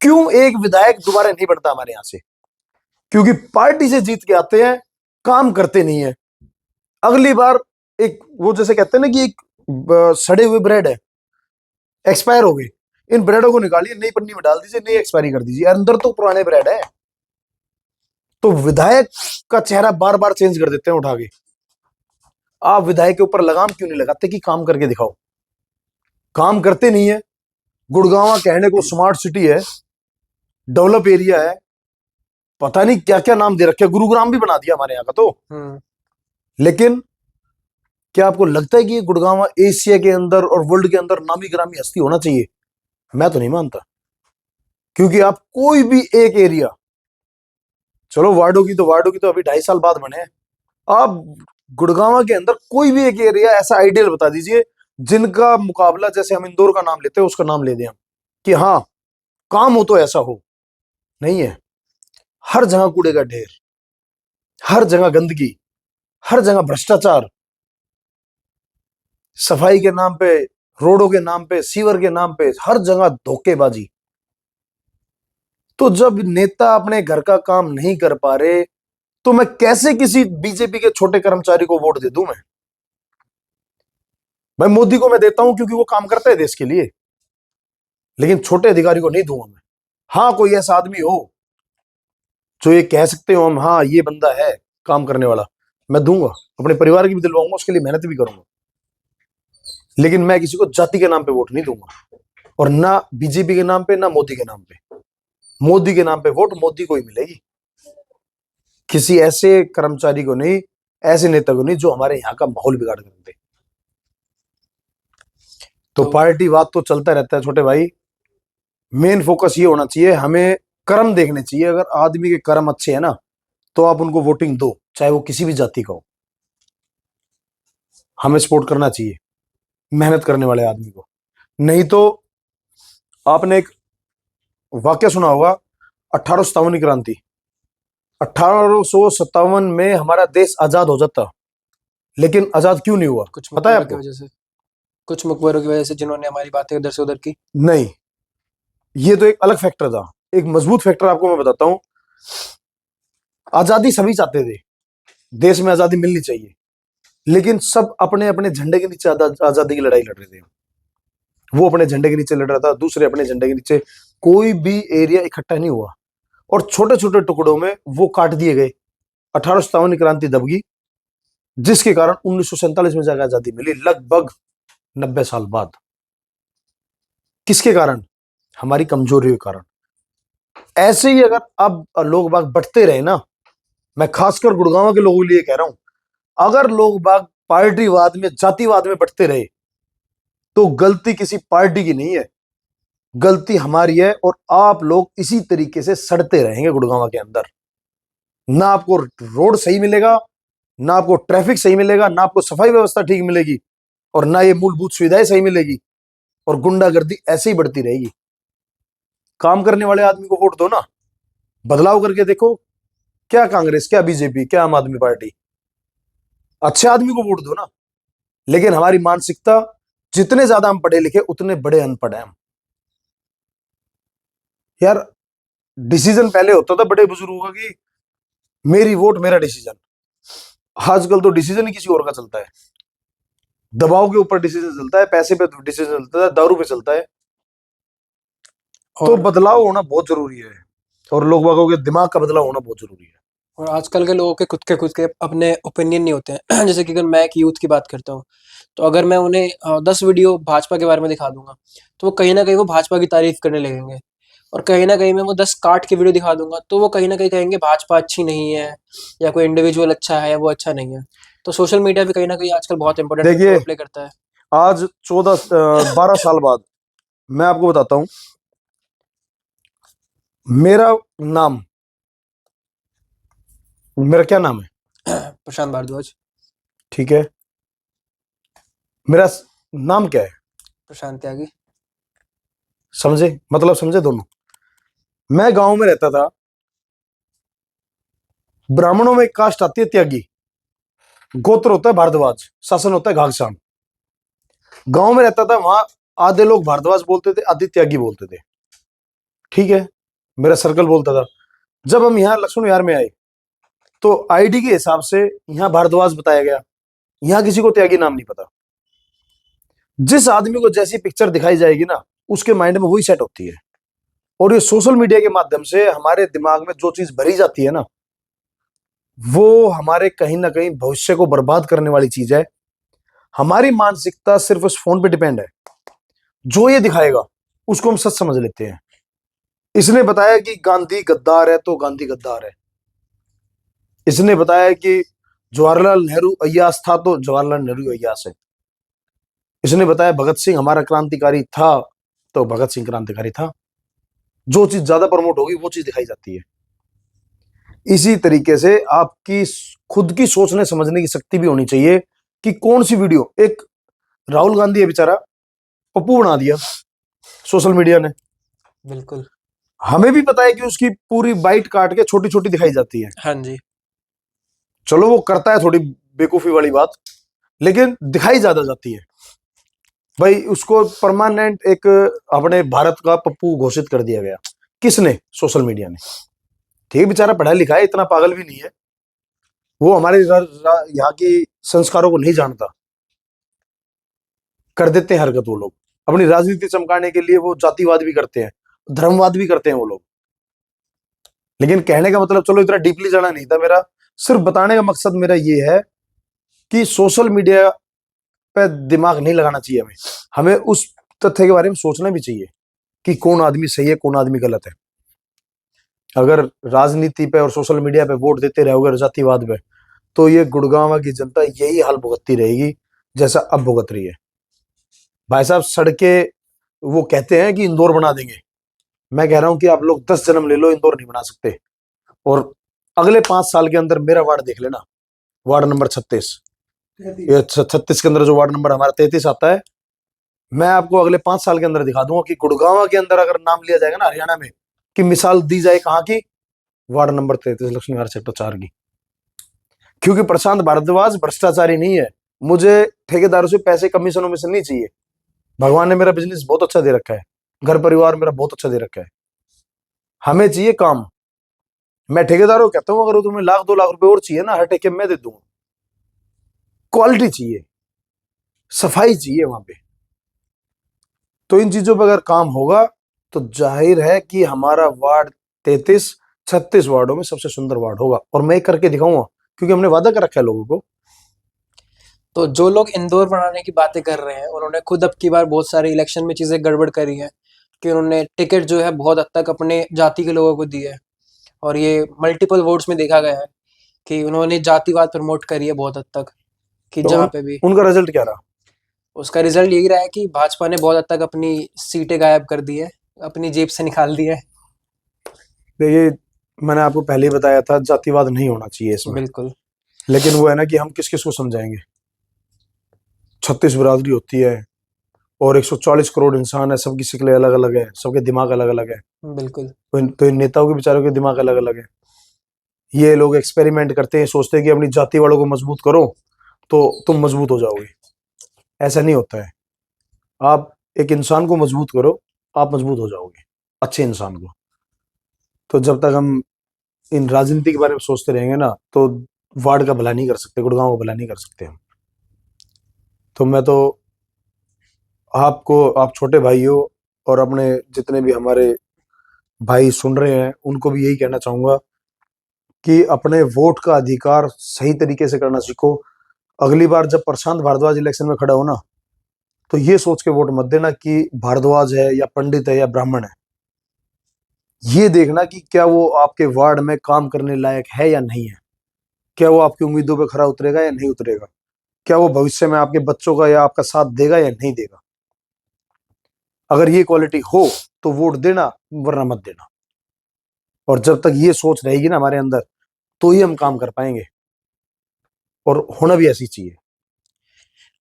क्यों एक विधायक दोबारा नहीं बनता हमारे यहां से? क्योंकि पार्टी से जीत के आते हैं, काम करते नहीं है। अगली बार एक वो जैसे कहते हैं ना कि एक सड़े हुए ब्रेड है, एक्सपायर हो गए, इन ब्रेडों को निकालिए, नई पन्नी में डाल दीजिए, नई एक्सपायरी कर दीजिए, अंदर तो पुराने ब्रेड है। तो विधायक का चेहरा बार बार चेंज कर देते हैं उठा के। आप विधायक के ऊपर लगाम क्यों नहीं लगाते कि काम करके दिखाओ? काम करते नहीं है। गुड़गांव कहने को स्मार्ट सिटी है, डेवलप एरिया है, पता नहीं क्या क्या नाम दे रखे, गुरुग्राम भी बना दिया हमारे यहाँ का तो। लेकिन क्या आपको लगता है कि ये गुड़गांव एशिया के अंदर और वर्ल्ड के अंदर नामी गिरामी हस्ती होना चाहिए? मैं तो नहीं मानता। क्योंकि आप कोई भी एक एरिया, चलो वार्डो की तो अभी 2.5 साल बाद बने हैं, आप गुड़गांव के अंदर कोई भी एक एरिया ऐसा आइडियल बता दीजिए जिनका मुकाबला, जैसे हम इंदौर का नाम लेते हैं उसका नाम ले दें हम, कि हाँ काम हो तो ऐसा हो। नहीं है। हर जगह कूड़े का ढेर, हर जगह गंदगी, हर जगह भ्रष्टाचार, सफाई के नाम पे, रोडों के नाम पे, सीवर के नाम पे, हर जगह धोखेबाजी। तो जब नेता अपने घर का काम नहीं कर पा रहे तो मैं कैसे किसी बीजेपी के छोटे कर्मचारी को वोट दे दूं? मैं भाई मोदी को मैं देता हूं क्योंकि वो काम करता है देश के लिए, लेकिन छोटे अधिकारी को नहीं दूंगा मैं। हाँ कोई ऐसा आदमी हो जो ये कह सकते हो हम, हाँ ये बंदा है काम करने वाला, मैं दूंगा, अपने परिवार की भी दिलवाऊंगा, उसके लिए मेहनत भी करूंगा। लेकिन मैं किसी को जाति के नाम पे वोट नहीं दूंगा, और ना बीजेपी के नाम पे ना मोदी के नाम पे। मोदी के नाम पे वोट मोदी को ही मिलेगी, किसी ऐसे कर्मचारी को नहीं, ऐसे नेता को नहीं जो हमारे यहाँ का माहौल बिगाड़ कर दे। तो पार्टीवाद तो चलता रहता है छोटे भाई। मेन फोकस ये होना चाहिए, हमें कर्म देखने चाहिए। अगर आदमी के कर्म अच्छे हैं ना तो आप उनको वोटिंग दो, चाहे वो किसी भी जाति का हो। हमें सपोर्ट करना चाहिए मेहनत करने वाले आदमी को। नहीं तो आपने एक वाक्य सुना होगा, 1857 की क्रांति। 1857 में हमारा देश आजाद हो जाता, लेकिन आजाद क्यों नहीं हुआ कुछ पता है मुखबिरों की आपको? वजह से, कुछ मुखबिरों की वजह से जिन्होंने हमारी बातें इधर से उधर की। नहीं, ये तो एक अलग फैक्टर था। एक मजबूत फैक्टर आपको मैं बताता हूं। आजादी सभी चाहते थे, देश में आजादी मिलनी चाहिए, लेकिन सब अपने अपने झंडे के नीचे आजादी की लड़ाई लड़ रहे थे। वो अपने झंडे के नीचे लड़ रहा था, दूसरे अपने झंडे के नीचे। कोई भी एरिया इकट्ठा नहीं हुआ और छोटे छोटे टुकड़ों में वो काट दिए गए। 1857 की क्रांति दब गई, जिसके कारण 1947 में जाकर आजादी मिली, लगभग 90 साल बाद। किसके कारण? हमारी कमजोरियों के कारण। ऐसे ही अगर अब लोग बाग बढ़ते रहे ना, मैं खासकर गुड़गांव के लोगों के लिए कह रहा हूं, अगर लोग बाग पार्टीवाद में, जातिवाद में बढ़ते रहे तो गलती किसी पार्टी की नहीं है, गलती हमारी है। और आप लोग इसी तरीके से सड़ते रहेंगे गुड़गांव के अंदर। ना आपको रोड सही मिलेगा, ना आपको ट्रैफिक सही मिलेगा, ना आपको सफाई व्यवस्था ठीक मिलेगी, और ना ये मूलभूत सुविधाएं सही मिलेगी, और गुंडागर्दी ऐसे ही बढ़ती रहेगी। काम करने वाले आदमी को वोट दो ना, बदलाव करके देखो। क्या कांग्रेस, क्या बीजेपी, क्या आम आदमी पार्टी, अच्छे आदमी को वोट दो ना। लेकिन हमारी मानसिकता, जितने ज्यादा हम पढ़े लिखे उतने बड़े अनपढ़ हैं हम। यार डिसीजन पहले होता था बड़े बुजुर्गों का कि मेरी वोट मेरा डिसीजन। आजकल तो डिसीजन ही किसी और का चलता है। दबाव के ऊपर डिसीजन चलता है, पैसे पे डिसीजन चलता है, दारू पे चलता है। तो और बदलाव होना बहुत जरूरी है। और लोग बागों के दिमाग का बदलाव होना बहुत जरूरी है। और आजकल के लोगों के खुद के अपने ओपिनियन नहीं होते हैं। जैसे कि अगर मैं एक यूथ की बात करता हूँ, तो अगर मैं उन्हें 10 वीडियो भाजपा के बारे में दिखा दूंगा, तो वो कहीं ना कहीं वो भाजपा की तारीफ करने लगेंगे। और कहीं ना कहीं मैं वो 10 काट के वीडियो दिखा दूंगा, तो वो कहीं ना कहीं कहेंगे भाजपा अच्छी नहीं है, या कोई इंडिविजुअल अच्छा है या वो अच्छा नहीं है। तो सोशल मीडिया भी कहीं ना कहीं आजकल बहुत इंपॉर्टेंट देखिए, रोल प्ले करता है। आज 12 साल बाद मैं आपको बताता हूं, मेरा नाम, मेरा क्या नाम है? प्रशांत भारद्वाज। ठीक है, मेरा नाम क्या है? प्रशांत त्यागी। समझे? मतलब समझे दोनों। मैं गांव में रहता था, ब्राह्मणों में एक कास्ट आती है त्यागी, गोत्र होता है भारद्वाज, शासन होता है घाघसान। गांव में रहता था, वहां आधे लोग भारद्वाज बोलते थे, आधे त्यागी बोलते थे। ठीक है, मेरा सर्कल बोलता था। जब हम यहाँ लक्ष्मण विहार में आए, तो आईडी के हिसाब से यहाँ भारद्वाज बताया गया, यहाँ किसी को त्यागी नाम नहीं पता। जिस आदमी को जैसी पिक्चर दिखाई जाएगी ना, उसके माइंड में वही सेट होती है। और ये सोशल मीडिया के माध्यम से हमारे दिमाग में जो चीज भरी जाती है ना, वो हमारे कहीं ना कहीं भविष्य को बर्बाद करने वाली चीज है। हमारी मानसिकता सिर्फ उस फोन पे डिपेंड है। जो ये दिखाएगा उसको हम सच समझ लेते हैं। इसने बताया कि गांधी गद्दार है, तो गांधी गद्दार है। इसने बताया कि जवाहरलाल नेहरू अय्यास था, तो जवाहरलाल नेहरू अय्यास है। इसने बताया भगत सिंह हमारा क्रांतिकारी था, तो भगत सिंह क्रांतिकारी था। जो चीज ज्यादा प्रमोट होगी वो चीज दिखाई जाती है। इसी तरीके से आपकी खुद की सोचने समझने की शक्ति भी होनी चाहिए कि कौन सी वीडियो, एक राहुल गांधी है बेचारा, पप्पू बना दिया सोशल मीडिया ने। बिल्कुल। हमें भी पता है कि उसकी पूरी बाइट काट के छोटी छोटी दिखाई जाती है। हाँ जी। चलो वो करता है थोड़ी बेवकूफी वाली बात, लेकिन दिखाई ज्यादा जाती है। भाई उसको परमानेंट एक अपने भारत का पप्पू घोषित कर दिया गया। किसने? सोशल मीडिया ने। ठीक, बेचारा पढ़ा लिखा है, इतना पागल भी नहीं है वो, हमारे यहाँ की संस्कारों को नहीं जानता। कर देते हैं हरकत वो लोग, अपनी राजनीति चमकाने के लिए वो जातिवाद भी करते हैं, धर्मवाद भी करते हैं वो लोग। लेकिन कहने का मतलब, चलो इतना डीपली जाना नहीं था मेरा, सिर्फ बताने का मकसद मेरा ये है कि सोशल मीडिया पे दिमाग नहीं लगाना चाहिए। हमें हमें उस तथ्य के बारे में सोचना भी चाहिए कि कौन आदमी सही है, कौन आदमी गलत है। अगर राजनीति पे और सोशल मीडिया पे वोट देते रहोगे और जातिवाद पे, तो ये गुड़गांव की जनता यही हाल भुगतती रहेगी जैसा अब भुगत रही है। भाई साहब, सड़कें वो कहते हैं कि इंदौर बना देंगे। मैं कह रहा हूं कि आप लोग 10 जन्म ले लो, इंदौर नहीं बना सकते। और अगले 5 साल के अंदर मेरा वार्ड देख लेना, वार्ड नंबर 36, ये 36 के अंदर जो वार्ड नंबर हमारा 33 आता है, मैं आपको अगले 5 साल के अंदर दिखा दूंगा कि गुड़गांव के अंदर अगर नाम लिया जाएगा ना हरियाणा में, कि मिसाल दी जाए कहाँ की, वार्ड नंबर 33 लक्ष्मी विहार सेक्टर 4 की। क्योंकि प्रशांत भारद्वाज भ्रष्टाचारी नहीं है। मुझे ठेकेदारों से पैसे कमीशन वमीशन नहीं चाहिए। भगवान ने मेरा बिजनेस बहुत अच्छा दे रखा है, घर परिवार मेरा बहुत अच्छा दे रखा है। हमें चाहिए काम। मैं ठेकेदारों को कहता हूँ, अगर तुम्हें 1-2 लाख रुपए और चाहिए ना, हर ठेके में दे दूंगा। क्वालिटी चाहिए, सफाई चाहिए वहां पे। तो इन चीजों पर अगर काम होगा, तो जाहिर है कि हमारा वार्ड 33 36 वार्डों में सबसे सुंदर वार्ड होगा। और मैं करके दिखाऊंगा, क्योंकि हमने वादा कर रखा है लोगों को। तो जो लोग इंदौर बनाने की बातें कर रहे हैं, उन्होंने खुद अब की बार बहुत सारे इलेक्शन में चीजें गड़बड़ करी है, कि उन्होंने टिकट जो है बहुत हद तक अपने जाति के लोगों को दी है। और ये मल्टीपल वोट्स में देखा गया है कि उन्होंने जातिवाद प्रमोट करी है बहुत हद तक, कि तो जहाँ पे भी उनका रिजल्ट क्या रहा? उसका रिजल्ट यही रहा है कि भाजपा ने बहुत हद तक अपनी सीटें गायब कर दी है, अपनी जेब से निकाल दी है। देखिए, मैंने आपको पहले ही बताया था, जातिवाद नहीं होना चाहिए इसमें। बिल्कुल। लेकिन वो है ना कि हम किस किस को समझाएंगे। 36 बिरादरी होती है, और 140 करोड़ इंसान है, सबकी शक्लें अलग अलग है, सबके दिमाग अलग अलग है। बिल्कुल। तो इन नेताओं के बेचारों के दिमाग अलग अलग है। ये लोग एक्सपेरिमेंट करते हैं, सोचते हैं कि अपनी जाति वालों को मजबूत करो तो तुम मजबूत हो जाओगे। ऐसा नहीं होता है। आप एक इंसान को मजबूत करो, आप मजबूत हो जाओगे, अच्छे इंसान को। तो जब तक हम इन राजनीति के बारे में सोचते रहेंगे ना, तो वार्ड का भला नहीं कर सकते, गुड़गांव का भला नहीं कर सकते हम। तो मैं तो आपको, आप छोटे भाई हो, और अपने जितने भी हमारे भाई सुन रहे हैं उनको भी यही कहना चाहूंगा कि अपने वोट का अधिकार सही तरीके से करना सीखो। अगली बार जब प्रशांत भारद्वाज इलेक्शन में खड़ा हो ना, तो ये सोच के वोट मत देना कि भारद्वाज है या पंडित है या ब्राह्मण है। ये देखना कि क्या वो आपके वार्ड में काम करने लायक है या नहीं है, क्या वो आपकी उम्मीदों पे खरा उतरेगा या नहीं उतरेगा, क्या वो भविष्य में आपके बच्चों का या आपका साथ देगा या नहीं देगा। अगर ये क्वालिटी हो तो वोट देना, वरना मत देना। और जब तक ये सोच रहेगी ना हमारे अंदर, तो ही हम काम कर पाएंगे, और होना भी ऐसी चाहिए।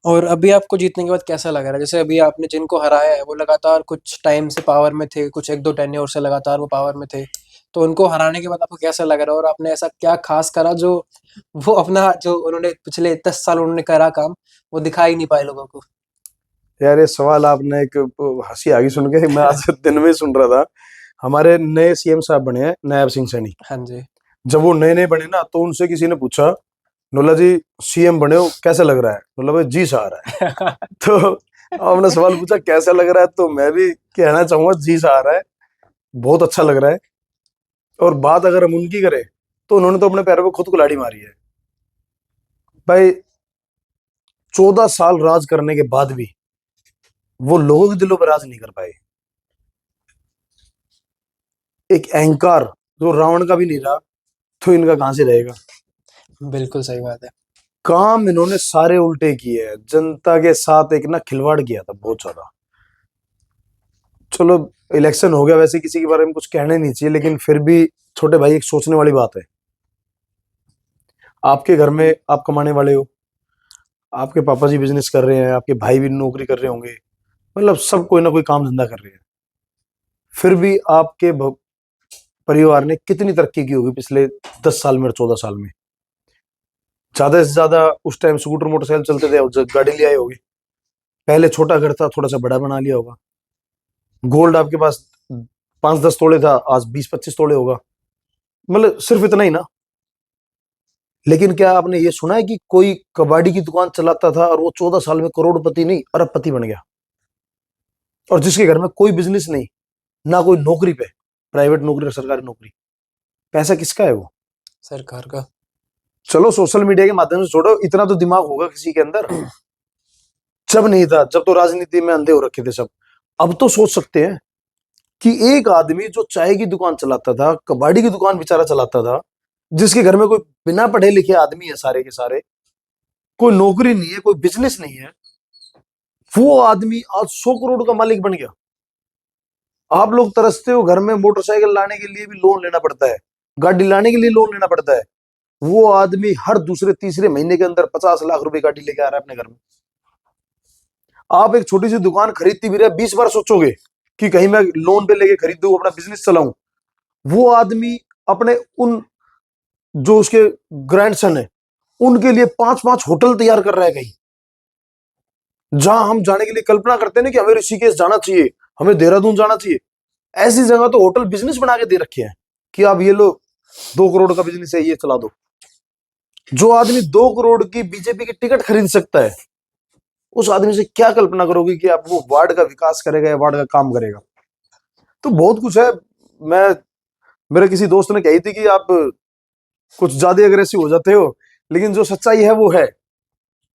और अभी आपको जीतने के बाद कैसा लग रहा है? जैसे अभी आपने जिनको हराया है वो लगातार कुछ टाइम से पावर में थे, कुछ 1-2 टेन्योर से लगातार वो पावर में थे। तो उनको हराने के बाद आपको कैसा लग रहा है? और आपने ऐसा क्या खास करा जो वो अपना जो उन्होंने पिछले 10 साल उन्होंने करा काम, वो दिखा ही नहीं पाए लोगों को? यार ये सवाल आपने एक हंसी आ गई सुन के। मैं आज दिन में ही सुन रहा था, हमारे नए सीएम साहब बने हैं, नायब सिंह सैनी। हाँ जी। जब वो नए नए बने ना, तो उनसे किसी ने पूछा, नोला जी सीएम बने हो कैसा लग रहा है? नोला भाई जी सा आ रहा है। तो आपने सवाल पूछा कैसा लग रहा है, तो मैं भी कहना चाहूंगा जी सा आ रहा है, बहुत अच्छा लग रहा है। और बात अगर हम उनकी करें, तो उन्होंने तो अपने पैरों पे खुद कुल्हाड़ी मारी है भाई। 14 साल राज करने के बाद भी वो लोगों के दिलों पर राज नहीं कर पाए। एक अहंकार जो रावण का भी नहीं रहा, तो इनका कहां से रहेगा। बिल्कुल सही बात है। काम इन्होंने सारे उल्टे किए हैं, जनता के साथ एक ना खिलवाड़ किया था बहुत ज्यादा। चलो इलेक्शन हो गया, वैसे किसी के बारे में कुछ कहना ही नहीं चाहिए, लेकिन फिर भी छोटे भाई एक सोचने वाली बात है। आपके घर में आप कमाने वाले हो, आपके पापा जी बिजनेस कर रहे हैं, आपके भाई भी नौकरी कर रहे होंगे, मतलब सब कोई ना कोई काम धंधा कर रहे हैं। फिर भी आपके परिवार ने कितनी तरक्की की होगी पिछले 10 साल में और 14 साल में? ज्यादा से ज्यादा उस टाइम स्कूटर मोटरसाइकिल चलते थे, और गाड़ी ले आए होगे। पहले छोटा घर था, थोड़ा सा बड़ा बना लिया होगा। गोल्ड आपके पास 5-10 तोड़े था, आज 20-25 तोड़े होगा। मतलब सिर्फ इतना ही ना। लेकिन क्या आपने ये सुना है कि कोई कबाड़ी की दुकान चलाता था और वो 14 साल में करोड़पति नहीं अरबपति बन गया? और जिसके घर में कोई बिजनेस नहीं, ना कोई नौकरी पे, प्राइवेट नौकरी और सरकारी नौकरी, पैसा किसका है वो? सरकार का। चलो सोशल मीडिया के माध्यम से छोड़ो, इतना तो दिमाग होगा किसी के अंदर। जब नहीं था, जब तो राजनीति में अंधे हो रखे थे सब। अब तो सोच सकते हैं कि एक आदमी जो चाय की दुकान चलाता था, कबाड़ी की दुकान बेचारा चलाता था, जिसके घर में कोई बिना पढ़े लिखे आदमी है सारे के सारे, कोई नौकरी नहीं है, कोई बिजनेस नहीं है, वो आदमी आज 100 करोड़ का मालिक बन गया। आप लोग तरसते हो, घर में मोटरसाइकिल लाने के लिए भी लोन लेना पड़ता है, गाड़ी लाने के लिए लोन लेना पड़ता है। वो आदमी हर दूसरे तीसरे महीने के अंदर 50 लाख रुपए गाड़ी लेके आ रहा है अपने घर में। आप एक छोटी सी दुकान खरीदती भी रहे, 20 बार सोचोगे कि कहीं मैं लोन पे लेके खरीद दूं, अपना बिजनेस चलाऊं। वो आदमी अपने उन जो उसके ग्रैंडसन है, उनके लिए 5-5 होटल तैयार कर रहा है कहीं। जहां हम जाने के लिए कल्पना करते हैं ना कि हमें ऋषिकेश जाना चाहिए, हमें देहरादून जाना चाहिए, ऐसी जगह तो होटल बिजनेस बना के दे रखे हैं कि आप ये लो, 2 करोड़ का बिजनेस है, ये चला दो। जो आदमी 2 करोड़ की बीजेपी की टिकट खरीद सकता है, उस आदमी से क्या कल्पना करोगे कि आप वो वार्ड का विकास करेगा या वार्ड का काम करेगा। तो बहुत कुछ है। मैं मेरे किसी दोस्त ने कही थी कि आप कुछ ज्यादा अग्रेसिव हो जाते हो, लेकिन जो सच्चाई है वो है,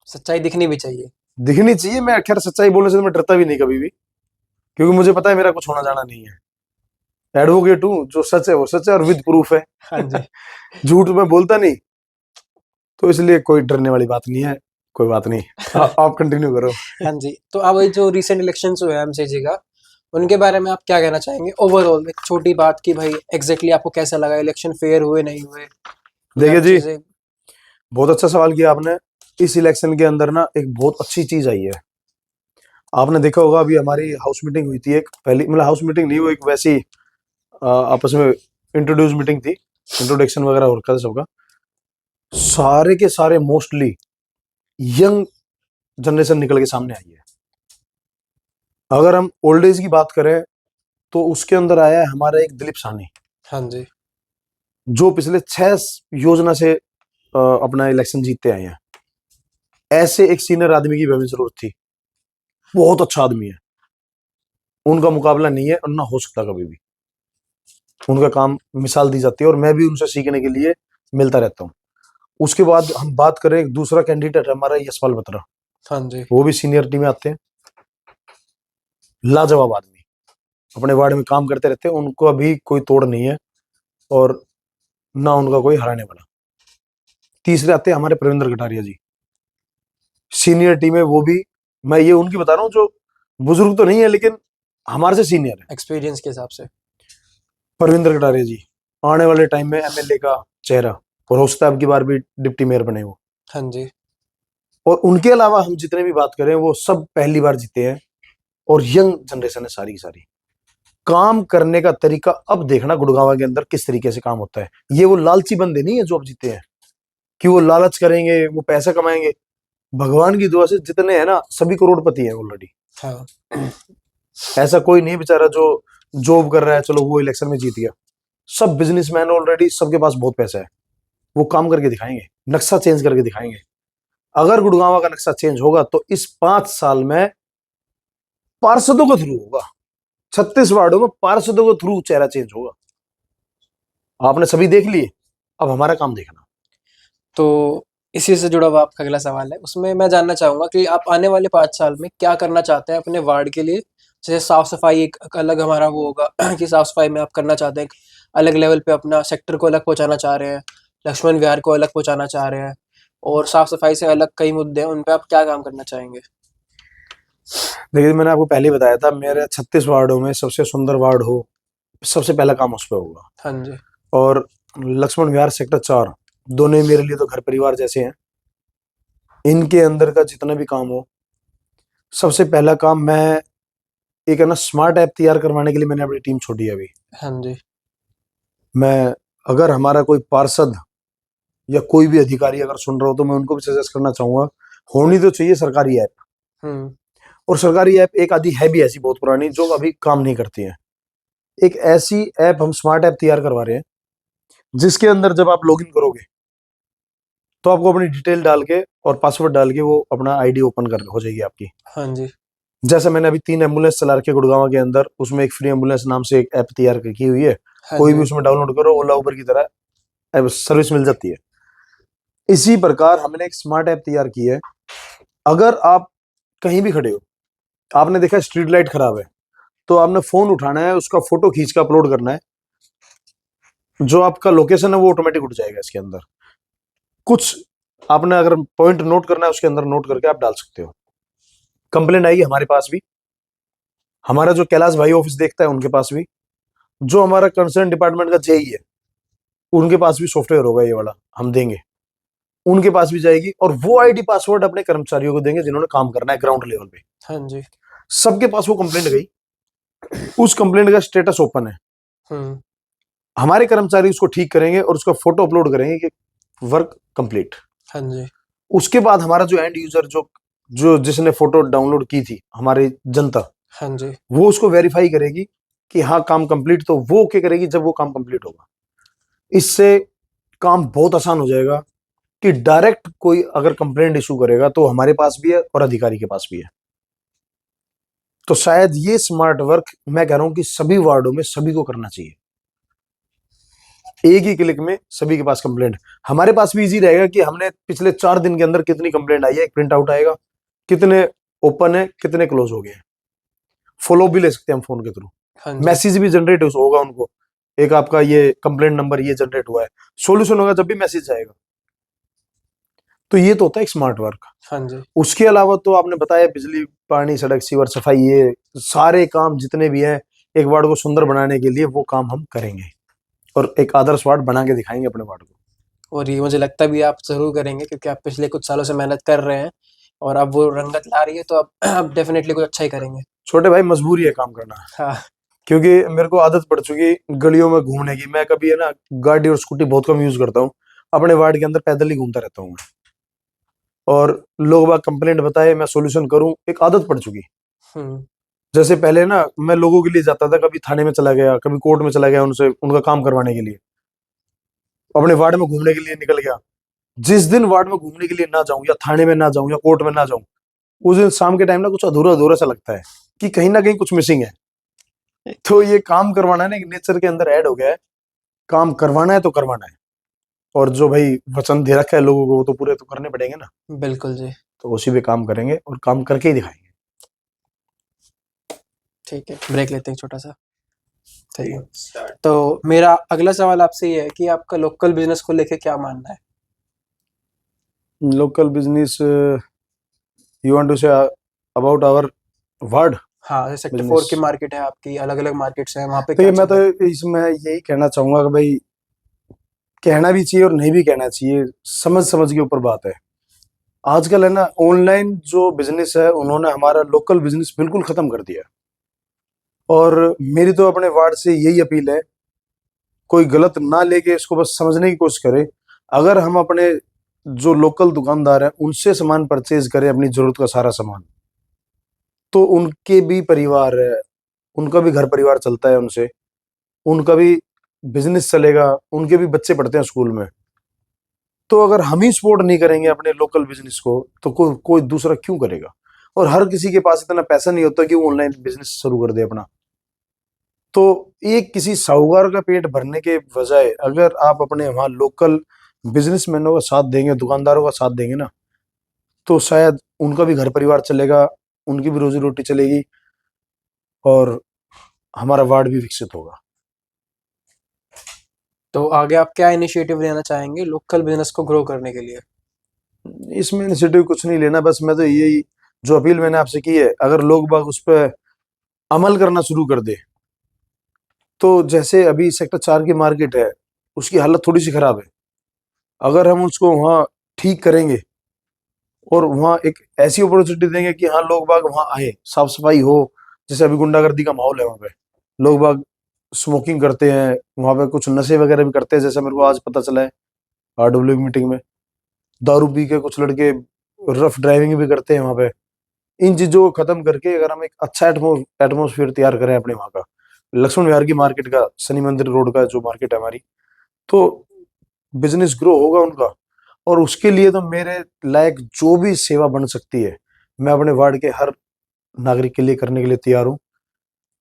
सच्चाई दिखनी भी चाहिए। दिखनी चाहिए। मैं खैर सच्चाई बोलने से तो मैं डरता भी नहीं कभी भी, क्योंकि मुझे पता है मेरा कुछ होना जाना नहीं है। एडवोकेट हूँ, जो सच है वो सच है और विद प्रूफ है। हाँ जी। झूठ मैं बोलता नहीं, तो इसलिए कोई डरने वाली बात नहीं है। कोई बात नहीं, आप कंटिन्यू करो। हाँ जी। तो अब ये जो रिसेंट इलेक्शंस हुए एमसीजी का, उनके बारे में आप क्या कहना चाहेंगे? ओवरऑल एक छोटी बात की भाई, एग्जैक्टली आपको कैसा लगा? इलेक्शन फेयर हुए, नहीं हुए, या देखिए जी, चीजें? बहुत अच्छा सवाल किया आपने। इस इलेक्शन के अंदर ना एक बहुत अच्छी चीज आई है। आपने देखा होगा, अभी हमारी हाउस मीटिंग हुई थी एक, पहली मतलब हाउस मीटिंग नहीं, वो एक वैसी आपस में इंट्रोड्यूस मीटिंग थी, इंट्रोडक्शन वगैरह हो रखा था सबका। सारे के सारे मोस्टली यंग जनरेशन निकल के सामने आई है। अगर हम ओल्ड एज की बात करें, तो उसके अंदर आया है हमारा एक दिलीप साहनी, हाँ जी। जो पिछले 6 योजना से अपना इलेक्शन जीतते आए हैं। ऐसे एक सीनियर आदमी की भी हमें जरूरत थी। बहुत अच्छा आदमी है, उनका मुकाबला नहीं है और ना हो सकता कभी भी। उनका काम मिसाल दी जाती है और मैं भी उनसे सीखने के लिए मिलता रहता हूँ। उसके बाद हम बात करें, एक दूसरा कैंडिडेट है हमारा यशपाल बत्रा, हाँ जी। वो भी सीनियरिटी में आते हैं, लाजवाब आदमी, अपने वार्ड में काम करते रहते हैं, उनको अभी कोई तोड़ नहीं है और ना उनका कोई हराने वाला। तीसरे आते हैं हमारे प्रविंदर कटारिया जी, सीनियर टीम है वो भी, मैं ये उनकी बता रहा हूँ जो बुजुर्ग तो नहीं है लेकिन हमारे से सीनियर है। एक्सपीरियंस के हिसाब से। परविंदर कटारिया जी आने वाले टाइम में एमएलए का चेहरा, और हो सकता है अब की बार भी डिप्टी मेयर बने वो। हाँ जी। और उनके अलावा हम जितने भी बात करें वो सब पहली बार जीते हैं और यंग जनरेशन है सारी की सारी। काम करने का तरीका अब देखना गुड़गांव के अंदर किस तरीके से काम होता है। ये वो लालची बंदे नहीं है जो अब जीते हैं कि वो लालच करेंगे, वो पैसा कमाएंगे। भगवान की दुआ से जितने हैं ना सभी करोड़पति हैं ऑलरेडी। हाँ। ऐसा कोई नहीं बेचारा जो जॉब कर रहा है चलो वो इलेक्शन में जीत गया। सब बिजनेसमैन ऑलरेडी, सबके पास बहुत पैसा है, वो काम करके दिखाएंगे, नक्शा चेंज करके दिखाएंगे। अगर गुड़गांव का नक्शा चेंज होगा तो इस 5 साल में पार्षदों के थ्रू होगा, 36 वार्डों में पार्षदों के थ्रू चेहरा चेंज होगा। आपने सभी देख लिए, अब हमारा काम देखना। तो इसी से जुड़ा हुआ आपका अगला सवाल है, उसमें मैं जानना चाहूंगा कि आप आने वाले 5 साल में क्या करना चाहते हैं अपने वार्ड के लिए। जैसे साफ सफाई एक अलग हमारा वो होगा कि साफ सफाई में आप करना चाहते हैं, एक अलग लेवल पे अपना सेक्टर को अलग पहुंचाना चाह रहे हैं, लक्ष्मण विहार को अलग पहुंचाना चाह रहे हैं, और साफ सफाई से अलग कई मुद्दे हैं, उन पे आप क्या काम करना चाहेंगे? देखिए मैंने आपको पहले ही बताया था, मेरे 36 वार्डों में सबसे सुंदर वार्ड हो, सबसे पहला काम उस पर होगा। हाँ जी। और लक्ष्मण विहार सेक्टर 4 दोनों ही मेरे लिए तो घर परिवार जैसे हैं। इनके अंदर का जितना भी काम हो, सबसे पहला काम मैं एक है ना स्मार्ट ऐप तैयार करवाने के लिए मैंने अपनी टीम छोड़ी है अभी। हाँ जी। मैं, अगर हमारा कोई पार्षद या कोई भी अधिकारी अगर सुन रहा हो तो मैं उनको भी सजेस्ट करना चाहूंगा, होनी तो चाहिए सरकारी ऐप। हम्म। और सरकारी ऐप एक आधी है भी ऐसी बहुत पुरानी जो अभी काम नहीं करती है। एक ऐसी ऐप हम स्मार्ट ऐप तैयार करवा रहे हैं जिसके अंदर जब आप लॉगिन करोगे तो आपको अपनी डिटेल डाल के और पासवर्ड डाल के वो अपना आईडी ओपन कर हो जाएगी आपकी। हाँ जी। जैसे मैंने अभी 3 एम्बुलेंस चला रखे गुड़गांव के अंदर, उसमें एक फ्री एम्बुलेंस नाम से एक ऐप तैयार की हुई है। हाँ कोई जी। भी उसमें डाउनलोड करो, ओला उबर की तरह सर्विस मिल जाती है। इसी प्रकार हमने एक स्मार्ट ऐप तैयार की है। अगर आप कहीं भी खड़े हो, आपने देखा स्ट्रीट लाइट खराब है, तो आपने फोन उठाना है, उसका फोटो खींच के अपलोड करना है, जो आपका लोकेशन है वो ऑटोमेटिक उठ जाएगा इसके अंदर। कुछ आपने अगर पॉइंट नोट करना है उसके अंदर नोट करके आप डाल सकते हो। कंप्लेंट आएगी हमारे पास भी, हमारा जो कैलाश भाई ऑफिस देखता है उनके पास भी, जो हमारा कंसर्न डिपार्टमेंट का जेई है उनके पास भी सॉफ्टवेयर होगा ये वाला, हम देंगे, उनके पास भी जाएगी। और वो आईडी पासवर्ड अपने कर्मचारियों को देंगे जिन्होंने काम करना है ग्राउंड लेवल पे। हाँ जी। सबके पास वो कंप्लेंट गई, उस कंप्लेंट का स्टेटस ओपन है, हम्म। हमारे कर्मचारी उसको ठीक करेंगे और उसका फोटो अपलोड करेंगे कि वर्क कंप्लीट। हाँ जी। उसके बाद हमारा जो एंड यूजर जो जो जिसने फोटो डाउनलोड की थी, हमारी जनता, हाँ जी। वो उसको वेरीफाई करेगी कि हाँ काम कंप्लीट, तो वो क्या करेगी जब वो काम कंप्लीट होगा। इससे काम बहुत आसान हो जाएगा कि डायरेक्ट कोई अगर कंप्लेंट इशू करेगा तो हमारे पास भी है और अधिकारी के पास भी है। तो शायद ये स्मार्ट वर्क मैं कह रहा हूं कि सभी वार्डों में सभी को करना चाहिए। एक ही क्लिक में सभी के पास कंप्लेंट, हमारे पास भी इजी रहेगा कि हमने पिछले 4 दिन के अंदर कितनी कंप्लेंट आई है, एक प्रिंट आउट आएगा, कितने ओपन है कितने क्लोज हो गए हैं, फॉलो भी ले सकते हैं हम फोन के थ्रू। हाँ जी। मैसेज भी जनरेट होगा उनको, एक आपका ये कंप्लेंट नंबर ये जनरेट हुआ है, सॉल्यूशन होगा जब भी मैसेज आएगा। तो ये तो होता है एक स्मार्ट वर्क। हाँ जी। उसके अलावा तो आपने बताया बिजली पानी सड़क सीवर सफाई, ये सारे काम जितने भी हैं एक वार्ड को सुंदर बनाने के लिए वो काम हम करेंगे और एक आदर्श वार्ड बना के दिखाएंगे अपने वार्ड को। और ये मुझे लगता भी आप जरूर करेंगे, क्योंकि आप पिछले कुछ सालों से मेहनत कर रहे हैं और अब वो रंगत ला रही है, तो अब डेफिनेटली कुछ अच्छा ही करेंगे। छोटे भाई मजबूरी है काम करना, हाँ। क्योंकि मेरे को आदत पड़ चुकी गलियों में घूमने की। मैं कभी है ना गाड़ी और स्कूटी बहुत कम यूज करता हूँ, अपने वार्ड के अंदर पैदल ही घूमता रहता हूँ मैं। और लोग बाग कंप्लेंट बताए मैं सोल्यूशन करूं, एक आदत पड़ चुकी। हम्म। जैसे पहले ना मैं लोगों के लिए जाता था, कभी थाने में चला गया, कभी कोर्ट में चला गया, उनसे उनका काम करवाने के लिए, अपने वार्ड में घूमने के लिए निकल गया। जिस दिन वार्ड में घूमने के लिए ना जाऊं या थाने में ना जाऊं या कोर्ट में ना जाऊं, उस दिन शाम के टाइम ना कुछ अधूरा अधूरा सा लगता है कि कहीं ना कहीं कुछ मिसिंग है। तो ये काम करवाना है ना, नेचर के अंदर ऐड हो गया है। काम करवाना है तो करवाना है, और जो भाई वचन दे रखा है लोगों को वो तो पूरे तो करने पड़ेंगे ना। बिल्कुल जी। तो उसी पे काम करेंगे और काम करके ही दिखाएंगे। ठीक है, ब्रेक लेते हैं छोटा सा। ठीक है, तो मेरा अगला सवाल आपसे ये है कि आपका लोकल बिजनेस को लेके क्या मानना है? Local business, you want to say about our word हाँ, सेक्टर 4 बिजनेस। की मार्केट है आपकी, अलग-अलग मार्केट्स हैं, वहाँ पे तो क्या ये मैं चल तो रहा है? इसमें यही कहना चाहूंगा कि भाई कहना भी चाहिए और नहीं भी कहना चाहिए, समझ समझ के ऊपर बात है। आजकल है ना, ऑनलाइन जो बिजनेस है उन्होंने हमारा लोकल बिजनेस बिल्कुल खत्म कर दिया। और मेरी तो अपने वार्ड से यही अपील है, कोई गलत ना लेके इसको बस समझने की कोशिश करे। अगर हम अपने जो लोकल दुकानदार हैं उनसे सामान परचेज करें, अपनी जरूरत का सारा सामान, तो उनके भी परिवार है, उनका भी घर परिवार चलता है उनसे, उनका भी बिजनेस चलेगा, उनके भी बच्चे पढ़ते हैं स्कूल में। तो अगर हम ही सपोर्ट नहीं करेंगे अपने लोकल बिजनेस को तो कोई दूसरा क्यों करेगा। और हर किसी के पास इतना पैसा नहीं होता कि वो ऑनलाइन बिजनेस शुरू कर दे अपना। तो एक किसी साहूकार का पेट भरने के बजाय अगर आप अपने वहाँ लोकल बिजनेसमैनों का साथ देंगे, दुकानदारों का साथ देंगे ना, तो शायद उनका भी घर परिवार चलेगा, उनकी भी रोजी रोटी चलेगी, और हमारा वार्ड भी विकसित होगा। तो आगे आप क्या इनिशिएटिव लेना चाहेंगे लोकल बिजनेस को ग्रो करने के लिए? इसमें इनिशिएटिव कुछ नहीं लेना, बस मैं तो यही जो अपील मैंने आपसे की है, अगर लोग बाग उस पर अमल करना शुरू कर दे, तो जैसे अभी सेक्टर 4 की मार्केट है उसकी हालत थोड़ी सी खराब है। अगर हम उसको वहाँ ठीक करेंगे और वहाँ एक ऐसी अपॉर्चुनिटी देंगे कि हाँ लोग बाग वहाँ आए, साफ सफाई हो, जैसे अभी गुंडागर्दी का माहौल है वहाँ पे, लोग बाग स्मोकिंग करते हैं वहाँ पे, कुछ नशे वगैरह भी करते हैं, जैसा मेरे को आज पता चला है RW की मीटिंग में। दारू पी के कुछ लड़के रफ ड्राइविंग भी करते हैं वहाँ पे। इन चीजों को खत्म करके अगर हम एक अच्छा एटमोसफियर तैयार करें अपने वहाँ का, लक्ष्मण विहार की मार्केट का, शनि मंदिर रोड का जो मार्केट है हमारी, तो बिजनेस ग्रो होगा उनका। और उसके लिए तो मेरे लायक जो भी सेवा बन सकती है मैं अपने वार्ड के हर नागरिक के लिए करने के लिए तैयार हूँ।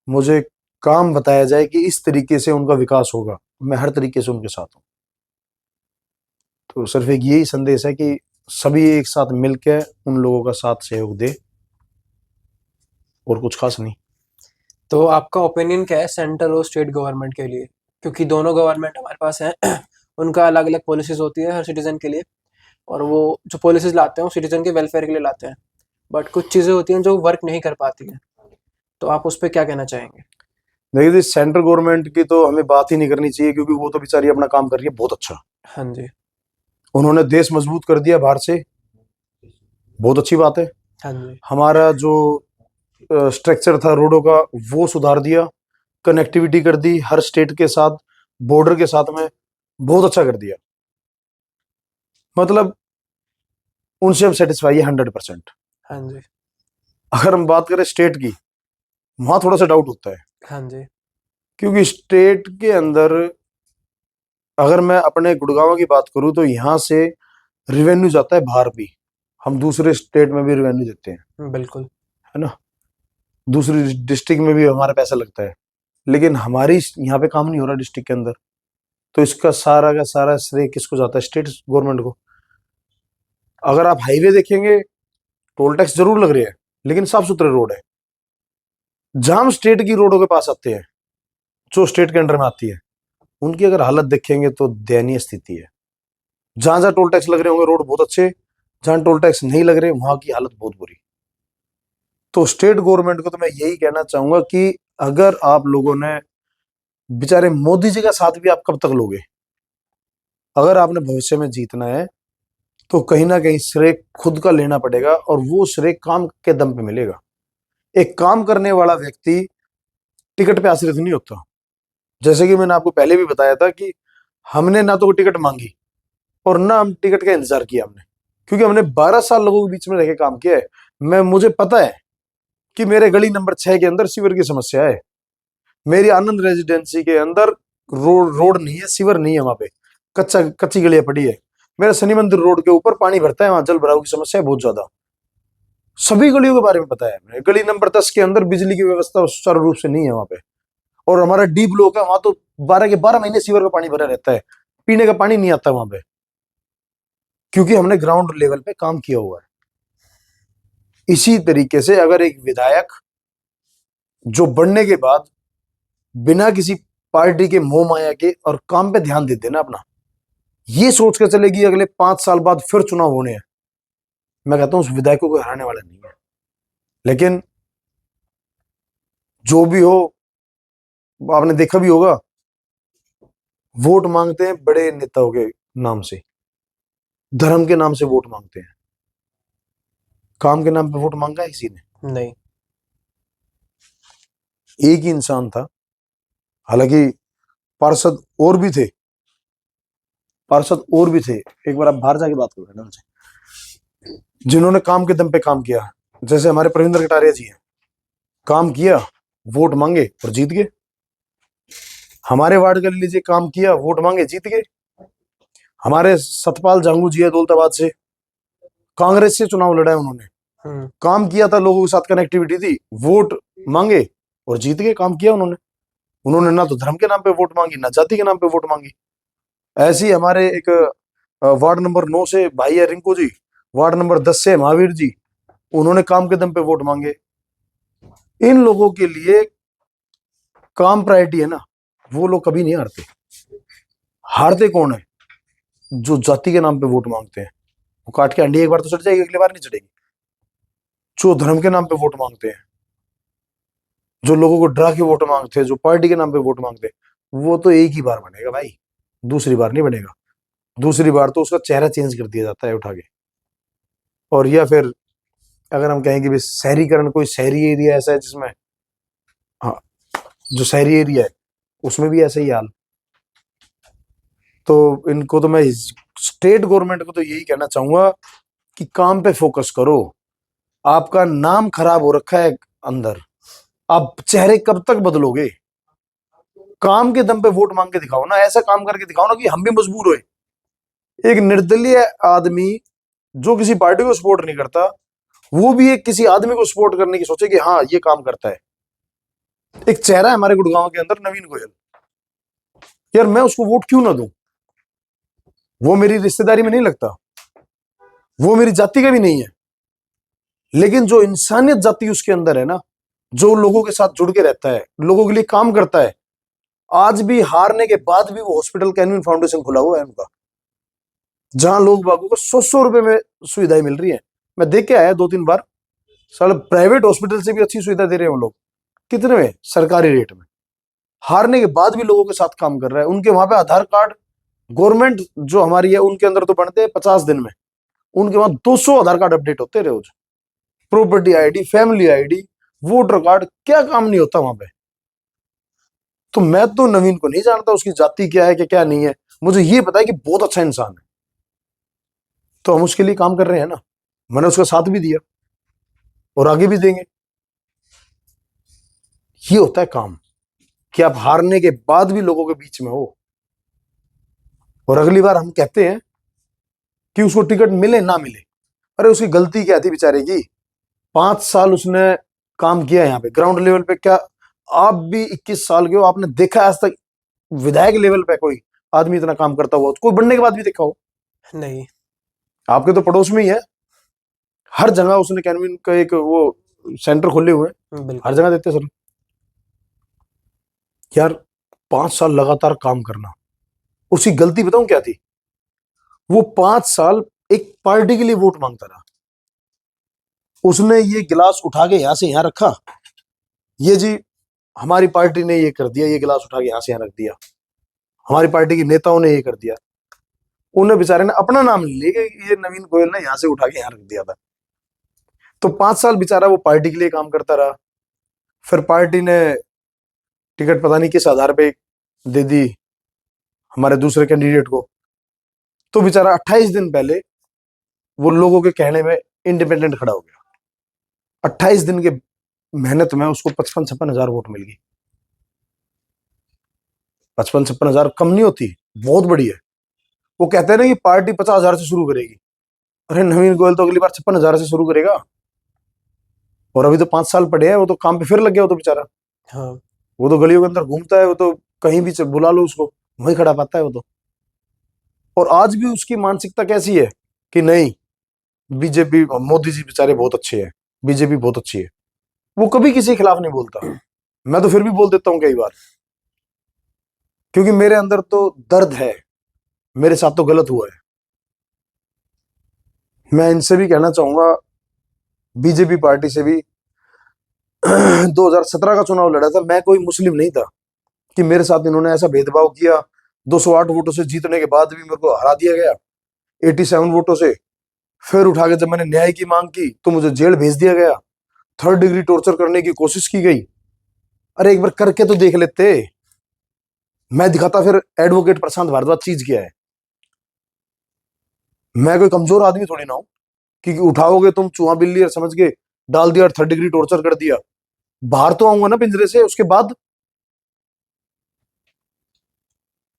मुझे काम बताया जाए कि इस तरीके से उनका विकास होगा, मैं हर तरीके से उनके साथ हूँ। तो सिर्फ एक यही संदेश है कि सभी एक साथ मिलकर उन लोगों का साथ सहयोग दे, और कुछ खास नहीं। तो आपका ओपिनियन क्या है सेंट्रल और स्टेट गवर्नमेंट के लिए? क्योंकि दोनों गवर्नमेंट हमारे पास हैं उनका अलग-अलग पॉलिसीज़ होती है हर सिटीज़न के लिए, और वो जो पॉलिसीज़ लाते हैं वो सिटीज़न के वेलफेयर के लिए लाते हैं। बट कुछ चीज़ें होती हैं जो वर्क नहीं कर पाती हैं। तो आप उस पे क्या कहना चाहेंगे? देखिए जी, सेंट्रल गवर्नमेंट की तो हमें बात ही नहीं करनी चाहिए, क्योंकि वो तो बेचारी अपना काम कर रही है बहुत अच्छा। हाँ जी। उन्होंने देश मजबूत कर दिया बाहर से, बहुत अच्छी बात है। हाँ जी। हमारा जो स्ट्रक्चर था रोडों का वो सुधार दिया, कनेक्टिविटी कर दी हर स्टेट के साथ, बॉर्डर के साथ में, बहुत अच्छा कर दिया। मतलब उनसे हम सेटिस्फाई है 100%। हाँ जी। अगर हम बात करें स्टेट की, वहां थोड़ा सा डाउट होता है, हाँ जी। क्योंकि स्टेट के अंदर अगर मैं अपने गुड़गांव की बात करूं तो यहाँ से रिवेन्यू जाता है बाहर भी, हम दूसरे स्टेट में भी रिवेन्यू देते हैं, बिल्कुल। है ना, दूसरी डिस्ट्रिक्ट में भी हमारा पैसा लगता है। लेकिन हमारी यहाँ पे काम नहीं हो रहा डिस्ट्रिक्ट के अंदर, तो इसका सारा का सारा श्रेय किसको जाता है? स्टेट गवर्नमेंट को। अगर आप हाईवे देखेंगे, टोल टैक्स जरूर लग रहे हैं लेकिन साफ सुथरे रोड है। जहां हम स्टेट की रोडों के पास आते हैं, जो स्टेट के अंडर में आती है, उनकी अगर हालत देखेंगे तो दयनीय स्थिति है। जहां जहां टोल टैक्स लग रहे होंगे रोड बहुत अच्छे, जहां टोल टैक्स नहीं लग रहे वहां की हालत बहुत बुरी। तो स्टेट गवर्नमेंट को तो मैं यही कहना चाहूंगा कि अगर आप लोगों ने, बेचारे मोदी जी का साथ भी आप कब तक लोगे? अगर आपने भविष्य में जीतना है तो कहीं ना कहीं श्रेय खुद का लेना पड़ेगा, और वो श्रेय काम के दम पे मिलेगा। एक काम करने वाला व्यक्ति टिकट पे आश्रित नहीं होता। जैसे कि मैंने आपको पहले भी बताया था कि हमने ना तो कोई टिकट मांगी और ना हम टिकट का इंतजार किया हमने, क्योंकि हमने 12 साल लोगों के बीच में रह के काम किया है। मुझे पता है कि मेरे गली नंबर 6 के अंदर सीवर की समस्या है, मेरी आनंद रेजिडेंसी के अंदर रोड नहीं है, सीवर नहीं है, वहां पे कच्ची गलियां पड़ी है। मेरा शनि मंदिर रोड के ऊपर पानी भरता है, वहां जल भराव की समस्या है बहुत ज्यादा। सभी गलियों के बारे में पता है। गली नंबर 10 के अंदर बिजली की व्यवस्था सुचारू रूप से नहीं है वहां पे। और हमारा डीप ब्लॉक है, वहां तो 12 के 12 महीने सीवर का पानी भरा रहता है, पीने का पानी नहीं आता वहां पे, क्योंकि हमने ग्राउंड लेवल पे काम किया हुआ है। इसी तरीके से अगर एक विधायक जो बनने के बाद बिना किसी पार्टी के मोह माया के और काम पे ध्यान देते ना अपना, ये सोच के चलेगी अगले 5 साल बाद फिर चुनाव होने हैं, मैं कहता हूं उस विधायकों को हराने वाला नहीं है। लेकिन जो भी हो, आपने देखा भी होगा, वोट मांगते हैं बड़े नेताओं के नाम से, धर्म के नाम से वोट मांगते हैं, काम के नाम पे वोट मांगा है किसी ने? नहीं। एक ही इंसान था, हालांकि पार्षद और भी थे, पार्षद और भी थे, एक बार आप बाहर जाके बात करो उनसे, जिन्होंने काम के दम पे काम किया। जैसे हमारे प्रविंदर कटारिया जी हैं, काम किया, वोट मांगे और जीत गए। हमारे वार्ड का ले लीजिए, काम किया, वोट मांगे, जीत गए। हमारे सतपाल जांगू जी है दौलताबाद से, कांग्रेस से चुनाव लड़ा है उन्होंने, काम किया था, लोगों के साथ कनेक्टिविटी थी, वोट मांगे और जीत गए। काम किया उन्होंने, उन्होंने ना तो धर्म के नाम पे वोट मांगी, ना जाति के नाम पे वोट मांगी। ऐसे ही हमारे एक वार्ड नंबर 9 से भाई है रिंकू जी, वार्ड नंबर 10 से महावीर जी, उन्होंने काम के दम पे वोट मांगे। इन लोगों के लिए काम प्रायोरिटी है ना, वो लोग कभी नहीं हारते। हारते कौन है? जो जाति के नाम पे वोट मांगते हैं। वो काट के अंडी एक बार तो चढ़ जाएगी, अगली बार नहीं चढ़ेगी। जो धर्म के नाम पे वोट मांगते हैं, जो लोगों को डरा के वोट मांगते हैं, जो पार्टी के नाम पे वोट मांगते हैं, वो तो एक ही बार बनेगा भाई, दूसरी बार नहीं बनेगा। दूसरी बार तो उसका चेहरा चेंज कर दिया जाता है उठा के। और या फिर अगर हम कहें कि भाई शहरीकरण, कोई शहरी एरिया ऐसा है जिसमें, हाँ, जो शहरी एरिया है उसमें भी ऐसा ही हाल। तो इनको तो मैं स्टेट गवर्नमेंट को तो यही कहना चाहूंगा कि काम पे फोकस करो। आपका नाम खराब हो रखा है अंदर, आप चेहरे कब तक बदलोगे? काम के दम पे वोट मांग के दिखाओ ना, ऐसा काम करके दिखाओ ना कि हम भी मजबूर होए। एक निर्दलीय आदमी जो किसी पार्टी को सपोर्ट नहीं करता, वो भी एक किसी आदमी को सपोर्ट करने की सोचे कि हाँ ये काम करता है। एक चेहरा है हमारे गुड़गांव के अंदर, नवीन गोयल, यार मैं उसको वोट क्यों ना दूं? वो मेरी रिश्तेदारी में नहीं लगता, वो मेरी जाति का भी नहीं है, लेकिन जो इंसानियत जाति उसके अंदर है ना, जो लोगों के साथ जुड़ के रहता है, लोगों के लिए काम करता है। आज भी हारने के बाद भी वो हॉस्पिटल कैनविन फाउंडेशन खुला हुआ है उनका, जहां लोग बागों को 100 रुपए में सुविधाएं मिल रही है। मैं देख के आया 2-3 बार, साले प्राइवेट हॉस्पिटल से भी अच्छी सुविधा दे रहे हैं वो लोग। कितने में? सरकारी रेट में। हारने के बाद भी लोगों के साथ काम कर रहा है। उनके वहां पे आधार कार्ड गवर्नमेंट जो हमारी है उनके अंदर तो बनते हैं 50 दिन में, उनके वहां 200 आधार कार्ड अपडेट होते हैं रोज। Property ID, family ID, voter card, क्या काम नहीं होता वहां पे। तो मैं तो नवीन को नहीं जानता उसकी जाति क्या है कि क्या नहीं है, मुझे ये पता है कि बहुत अच्छा इंसान है। तो हम उसके लिए काम कर रहे हैं ना, मैंने उसका साथ भी दिया और आगे भी देंगे। ये होता है काम, कि आप हारने के बाद भी लोगों के बीच में हो। और अगली बार हम कहते हैं कि उसको टिकट मिले ना मिले, अरे उसकी गलती क्या थी बेचारे की? 5 साल उसने काम किया यहाँ पे ग्राउंड लेवल पे। क्या आप भी 21 साल के हो, आपने देखा आज तक विधायक लेवल पे कोई आदमी इतना काम करता हुआ? कोई बनने के बाद भी देखा हो? नहीं। आपके तो पड़ोस में ही है, हर जगह उसने कैनविन का एक वो सेंटर खोले हुए हैं, हर जगह देते सर। यार 5 साल लगातार काम करना, उसकी गलती बताऊं क्या थी? वो 5 साल एक पार्टी के लिए वोट मांगता रहा। उसने ये गिलास उठा के यहां से यहां रखा, ये जी हमारी पार्टी ने ये कर दिया, ये गिलास उठा के यहां से यहां रख दिया, हमारी पार्टी के नेताओं ने ये कर दिया। उन्हें बेचारे ने अपना नाम ले के ये नवीन गोयल ने यहां से उठा के यहां रख दिया था। तो 5 साल बेचारा वो पार्टी के लिए काम करता रहा। फिर पार्टी ने टिकट पता नहीं किस आधार पे दे दी हमारे दूसरे कैंडिडेट को। तो बेचारा 28 दिन पहले वो लोगों के कहने में इंडिपेंडेंट खड़ा हो गया। 28 दिन के मेहनत में उसको 55-56 हजार वोट मिल गई। 55-56 हजार कम नहीं होती, बहुत बड़ी है। वो कहते हैं ना कि पार्टी 50 हजार से शुरू करेगी, अरे नवीन गोयल तो अगली बार 56 हजार से शुरू करेगा। और अभी तो 5 साल पड़े हैं, वो तो काम पे फिर लग गया वो तो बेचारा। हाँ। वो तो गलियों के अंदर घूमता है, वो तो कहीं भी बुला लो उसको, वहीं खड़ा पाता है वो तो। और आज भी उसकी मानसिकता कैसी है कि नहीं, बीजेपी, मोदी जी बेचारे बहुत अच्छे हैं, बीजेपी बहुत अच्छी है। वो कभी किसी के खिलाफ नहीं बोलता। मैं तो फिर भी बोल देता हूँ कई बार, क्योंकि मेरे अंदर तो दर्द है, मेरे साथ तो गलत हुआ है। मैं इनसे भी कहना चाहूंगा, बीजेपी पार्टी से भी 2017 का चुनाव लड़ा था, मैं कोई मुस्लिम नहीं था कि मेरे साथ इन्होंने ऐसा भेदभाव किया। 208 वोटों से जीतने के बाद भी मेरे को हरा दिया गया, 87 वोटों से। फिर उठा के जब मैंने न्याय की मांग की तो मुझे जेल भेज दिया गया, 3rd डिग्री टॉर्चर करने की कोशिश की गई। अरे एक बार करके तो देख लेते, मैं दिखाता फिर एडवोकेट प्रशांत भारद्वाज चीज क्या है। मैं कोई कमजोर आदमी थोड़ी ना हूं कि उठाओगे तुम चूहा बिल्ली और समझ के डाल दिया और 3rd डिग्री टॉर्चर कर दिया। बाहर तो आऊंगा ना पिंजरे से उसके बाद।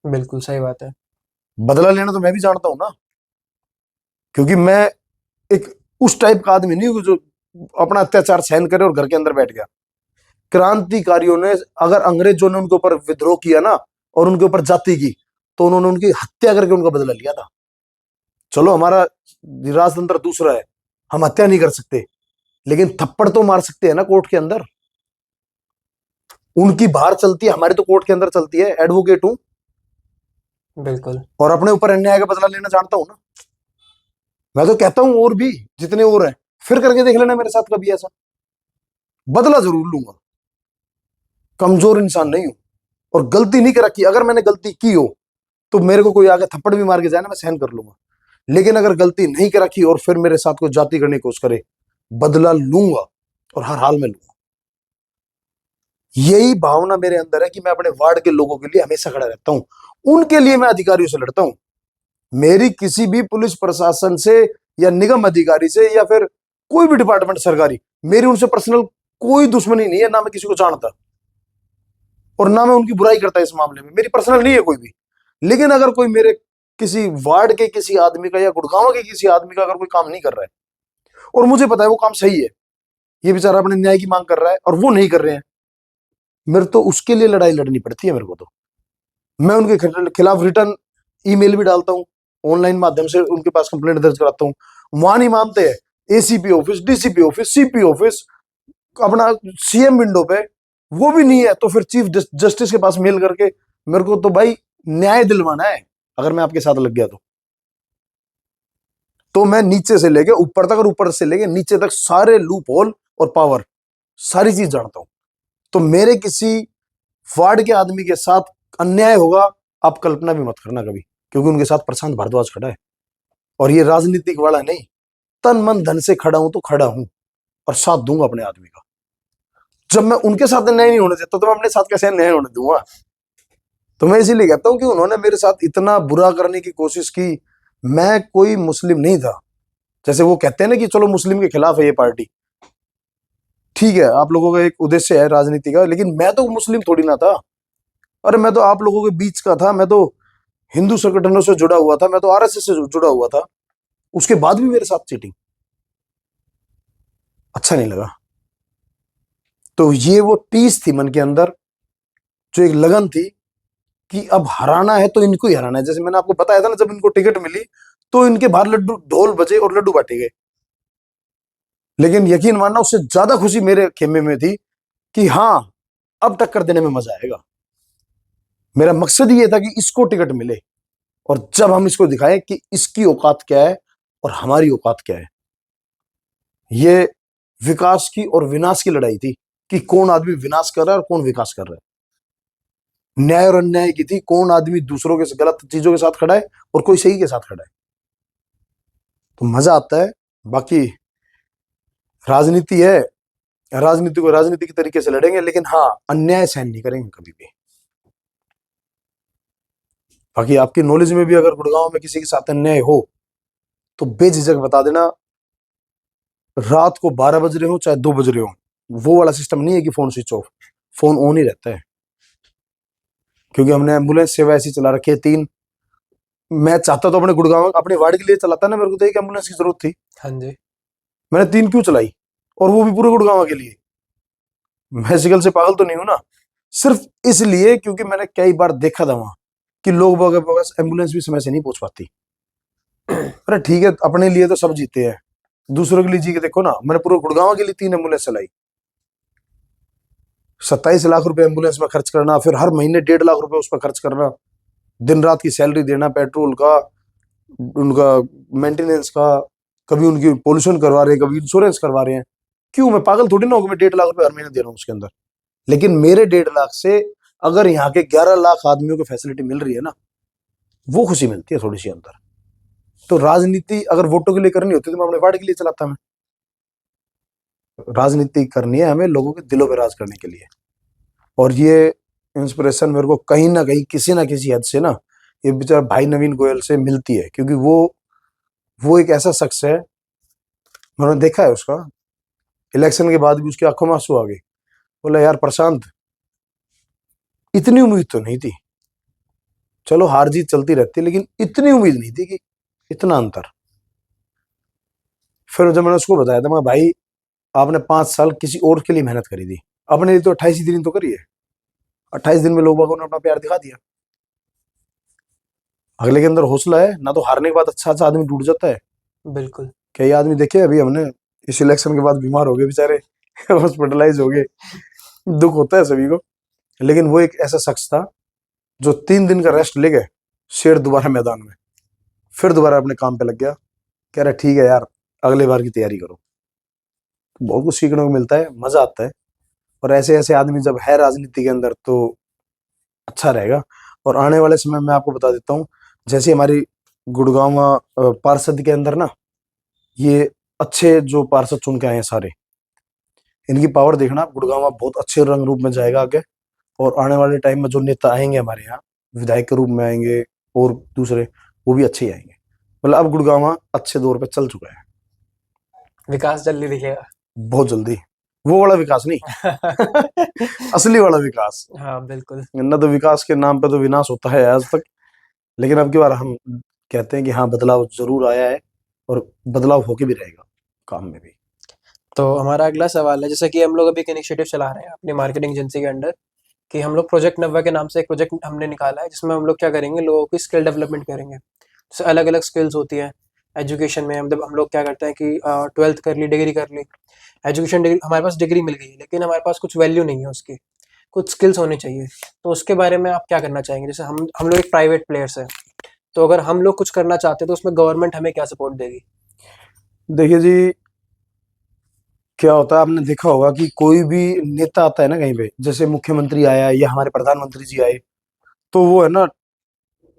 बिल्कुल सही बात है। बदला लेना तो मैं भी जानता हूं ना, क्योंकि मैं एक उस टाइप का आदमी नहीं हूं जो अपना अत्याचार सहन करे और घर के अंदर बैठ गया। क्रांतिकारियों ने, अगर अंग्रेजों ने उनके ऊपर विद्रोह किया ना और उनके ऊपर जाति की, तो उन्होंने उनकी हत्या करके उनका बदला लिया था। चलो हमारा राजतंत्र दूसरा है, हम हत्या नहीं कर सकते, लेकिन थप्पड़ तो मार सकते हैं ना कोर्ट के अंदर। उनकी बाहर चलती है, हमारी तो कोर्ट के अंदर चलती है। एडवोकेट हूं बिल्कुल। और अपने ऊपर अन्याय का बदला लेना जानता हूं ना। मैं तो कहता हूं और भी जितने और हैं, फिर करके देख लेना मेरे साथ कभी ऐसा। बदला जरूर लूंगा, कमजोर इंसान नहीं हूं। और गलती नहीं कर रखी, अगर मैंने गलती की हो तो मेरे को कोई आगे थप्पड़ भी मार के जाए ना, मैं सहन कर लूंगा। लेकिन अगर गलती नहीं कर रखी और फिर मेरे साथ कोई जाति करने की कोशिश करे, बदला लूंगा और हर हाल में लूंगा। यही भावना मेरे अंदर है कि मैं अपने वार्ड के लोगों के लिए हमेशा खड़ा रहता हूं, उनके लिए मैं अधिकारियों से लड़ता हूं। मेरी किसी भी पुलिस प्रशासन से या निगम अधिकारी से या फिर कोई भी डिपार्टमेंट सरकारी, मेरी उनसे पर्सनल कोई दुश्मनी नहीं है, ना मैं किसी को जानता और ना मैं उनकी बुराई करता इस मामले में, मेरी पर्सनल नहीं है कोई भी। लेकिन अगर कोई मेरे किसी वार्ड के किसी आदमी का या गुड़गांव के किसी आदमी का अगर कोई काम नहीं कर रहा है और मुझे पता है वो काम सही है, ये बेचारा अपने न्याय की मांग कर रहा है और वो नहीं कर रहे हैं, मेरे तो उसके लिए लड़ाई लड़नी पड़ती है मेरे को। तो मैं उनके खिलाफ रिटर्न ईमेल भी डालता हूँ, ऑनलाइन माध्यम से उनके पास कंप्लेंट दर्ज कराता हूँ। वहां नहीं मानते हैं, ACP office, DCP office, CP office, अपना सीएम विंडो पे, वो भी नहीं है तो फिर चीफ जस्टिस के पास मेल करके मेरे को तो भाई न्याय दिलवाना है। अगर मैं आपके साथ लग गया तो मैं नीचे से लेके ऊपर तक और ऊपर से लेके नीचे तक सारे लूप होल और पावर सारी चीज जानता हूं। तो मेरे किसी वार्ड के आदमी के साथ अन्याय होगा, आप कल्पना भी मत करना कभी, क्योंकि उनके साथ प्रशांत भारद्वाज खड़ा है और ये राजनीतिक वाला नहीं, तन मन धन से खड़ा हूं तो खड़ा हूं और साथ दूंगा अपने आदमी का। जब मैं उनके साथ अन्याय नहीं होने देता तो मैं अपने साथ कैसे अन्याय होने दूंगा। तो मैं इसीलिए कहता हूं कि उन्होंने मेरे साथ इतना बुरा करने की कोशिश की। मैं कोई मुस्लिम नहीं था, जैसे वो कहते हैं ना कि चलो मुस्लिम के खिलाफ है ये पार्टी, ठीक है आप लोगों का एक उद्देश्य है राजनीति का, लेकिन मैं तो मुस्लिम थोड़ी ना था। अरे मैं तो आप लोगों के बीच का था, मैं तो हिंदू संगठनों से जुड़ा हुआ था, मैं तो आरएसएस से जुड़ा हुआ था। उसके बाद भी मेरे साथ चीटिंग, अच्छा नहीं लगा। तो ये वो टीस थी मन के अंदर, जो एक लगन थी कि अब हराना है तो इनको ही हराना है। जैसे मैंने आपको बताया था ना, जब इनको टिकट मिली तो इनके बाहर लड्डू ढोल बजे और लड्डू बांटे गए। लेकिन यकीन मानना, उससे ज्यादा खुशी मेरे खेमे में थी कि हाँ अब टक्कर देने में मजा आएगा। मेरा मकसद ये था कि इसको टिकट मिले और जब हम इसको दिखाएं कि इसकी औकात क्या है और हमारी औकात क्या है। ये विकास की और विनाश की लड़ाई थी कि कौन आदमी विनाश कर रहा है और कौन विकास कर रहा है। न्याय और अन्याय की थी, कौन आदमी दूसरों के गलत चीजों के साथ खड़ा है और कोई सही के साथ खड़ा है। तो मजा आता है। बाकी राजनीति है, राजनीति को राजनीति के तरीके से लड़ेंगे, लेकिन हाँ अन्याय सहन नहीं करेंगे कभी भी। बाकी आपकी नॉलेज में भी अगर गुड़गांव में किसी के साथ अन्याय हो तो बेझिझक बता देना। रात को 12 बज रहे हो चाहे 2 बज रहे हो, वो वाला सिस्टम नहीं है कि phone switch off, phone on ही रहता है। क्योंकि हमने एम्बुलेंस सेवा ऐसी चला रखी है 3। मैं चाहता तो अपने गुड़गांव अपने वार्ड के लिए चलाता ना, मेरे को तो एक एम्बुलेंस की जरूरत थी, हाँ जी। मैंने 3 क्यों चलाई, और वो भी पूरे गुड़गांव के लिए। मैं सिकल से पागल तो नहीं हूं ना। सिर्फ इसलिए क्योंकि मैंने कई बार देखा था वहां कि लोग के पास एम्बुलेंस भी समय से नहीं पहुंच पाती। अरे ठीक है, अपने लिए तो सब जीते हैं, दूसरों के लिए जी के देखो ना। मैंने पूरे गुड़गांव के लिए 3 एम्बुलेंस चलाई, 27 लाख रुपए एम्बुलेंस में खर्च करना, फिर हर महीने 1.5 लाख रुपए उस पर खर्च करना, दिन रात की सैलरी देना, पेट्रोल का, उनका मेंटेनेंस का, कभी उनकी पोल्यूशन करवा रहे हैं, कभी इंश्योरेंस करवा रहे हैं। क्यों? मैं पागल थोड़ी ना हूं कि मैं 1.5 लाख रुपए हर महीने दे रहा हूँ उसके अंदर। लेकिन मेरे 1.5 लाख से अगर यहाँ के 11 लाख आदमियों को फैसिलिटी मिल रही है ना, वो खुशी मिलती है थोड़ी सी अंदर। तो राजनीति अगर वोटों के लिए करनी होती तो मैं अपने वार्ड के लिए चलाता। मैं राजनीति करनी है हमें लोगों के दिलों पे राज करने के लिए। और ये इंस्पिरेशन मेरे को कहीं ना किसी हद से ना ये बेचारा भाई नवीन गोयल से मिलती है, क्योंकि वो एक ऐसा शख्स है, मैंने देखा है उसका, इलेक्शन के बाद भी उसकी आंखों में आंसू आ गए। बोला यार प्रशांत, इतनी उम्मीद तो नहीं थी, चलो हार जीत चलती रहती है, लेकिन इतनी उम्मीद नहीं थी कि इतना अंतर। फिर जब मैंने उसको बताया था, मैं भाई आपने 5 साल किसी और के लिए मेहनत करी थी, अपने लिए तो 28 दिन तो करी है। 28 दिन में लोगों ने अपना प्यार दिखा दिया। अगले के अंदर हौसला है ना, तो हारने के बाद अच्छा अच्छा आदमी टूट जाता है। बिल्कुल। कई आदमी देखे अभी हमने, इस इलेक्शन के बाद बीमार हो गए बेचारे, हॉस्पिटलाइज हो गए। दुख होता है सभी को। लेकिन वो एक ऐसा शख्स था जो 3 दिन का रेस्ट ले गए, शेर दोबारा मैदान में, फिर दोबारा अपने काम पे लग गया। कह रहा ठीक है यार, अगले बार की तैयारी करो। बहुत कुछ सीखने को मिलता है, मजा आता है। और ऐसे ऐसे आदमी जब है राजनीति के अंदर तो अच्छा रहेगा। और आने वाले समय में आपको बता देता हूँ, जैसे हमारी गुड़गांव पार्षद के अंदर ना, ये अच्छे जो पार्षद चुन के आए हैं सारे, इनकी पावर देखना, गुड़गांव बहुत अच्छे रंग रूप में जाएगा आगे। और आने वाले टाइम में जो नेता आएंगे हमारे यहाँ, विधायक के रूप में आएंगे और दूसरे, वो भी अच्छे ही आएंगे। मतलब अब गुड़गांव अच्छे दौर पे चल चुका है, विकास जल्दी दिखेगा। बहुत जल्दी। वो वाला विकास नहीं, असली वाला विकास। हाँ बिल्कुल। न तो विकास के नाम पे तो विनाश होता है आज तक, लेकिन अब की बार हम कहते हैं कि हाँ बदलाव जरूर आया है, और बदलाव होके भी रहेगा काम में भी। तो हमारा अगला सवाल है, जैसे कि हम लोग अभी एक इनिशिएटिव चला रहे हैं अपनी मार्केटिंग एजेंसी के अंडर, कि हम लोग प्रोजेक्ट नव्या के नाम से एक प्रोजेक्ट हमने निकाला है, जिसमें हम लोग क्या करेंगे, लोगों की स्किल डेवलपमेंट करेंगे। जैसे अलग अलग स्किल्स होती हैं एजुकेशन में, मतलब हम लोग क्या करते हैं कि 12th कर ली, डिग्री कर ली, एजुकेशन डिग्री, हमारे पास डिग्री मिल गई लेकिन हमारे पास कुछ वैल्यू नहीं है उसकी, कुछ स्किल्स होनी चाहिए। तो उसके बारे में आप क्या करना चाहेंगे? जैसे हम लोग एक प्राइवेट प्लेयर्स हैं, तो अगर हम लोग कुछ करना चाहते हैं तो उसमें गवर्नमेंट हमें क्या सपोर्ट देगी? देखिए जी, क्या होता है, आपने देखा होगा कि कोई भी नेता आता है ना कहीं पे, जैसे मुख्यमंत्री आया या हमारे प्रधानमंत्री जी आए, तो वो है ना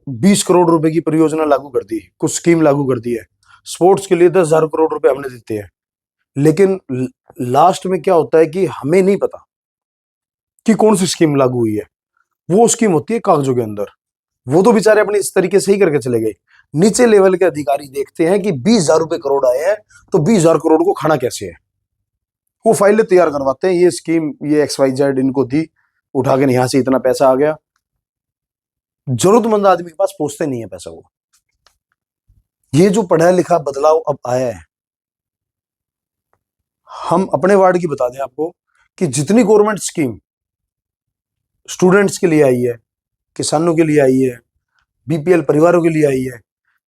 20 करोड़ रुपए की परियोजना लागू कर दी, कुछ स्कीम लागू कर दी है। स्पोर्ट्स के लिए 10,000 करोड़ रुपए हमने देते हैं। लेकिन लास्ट में क्या होता है कि हमें नहीं पता कि कौन सी स्कीम लागू हुई है। वो स्कीम होती है कागजों के अंदर। वो तो बेचारे अपने इस तरीके से ही करके चले गए। नीचे लेवल के अधिकारी देखते हैं कि 20,000 रुपए करोड़ आए हैं, तो 20,000 करोड़ को खाना कैसे है। वो फाइलें तैयार करवाते हैं, ये स्कीम ये XYZ इनको दी, उठा के यहाँ से इतना पैसा आ गया। जरूरतमंद आदमी के पास पहुंचते नहीं है पैसा वो। ये जो पढ़ा लिखा बदलाव अब आया है, हम अपने वार्ड की बता दें आपको कि जितनी गवर्नमेंट स्कीम स्टूडेंट्स के लिए आई है, किसानों के लिए आई है, BPL परिवारों के लिए आई है,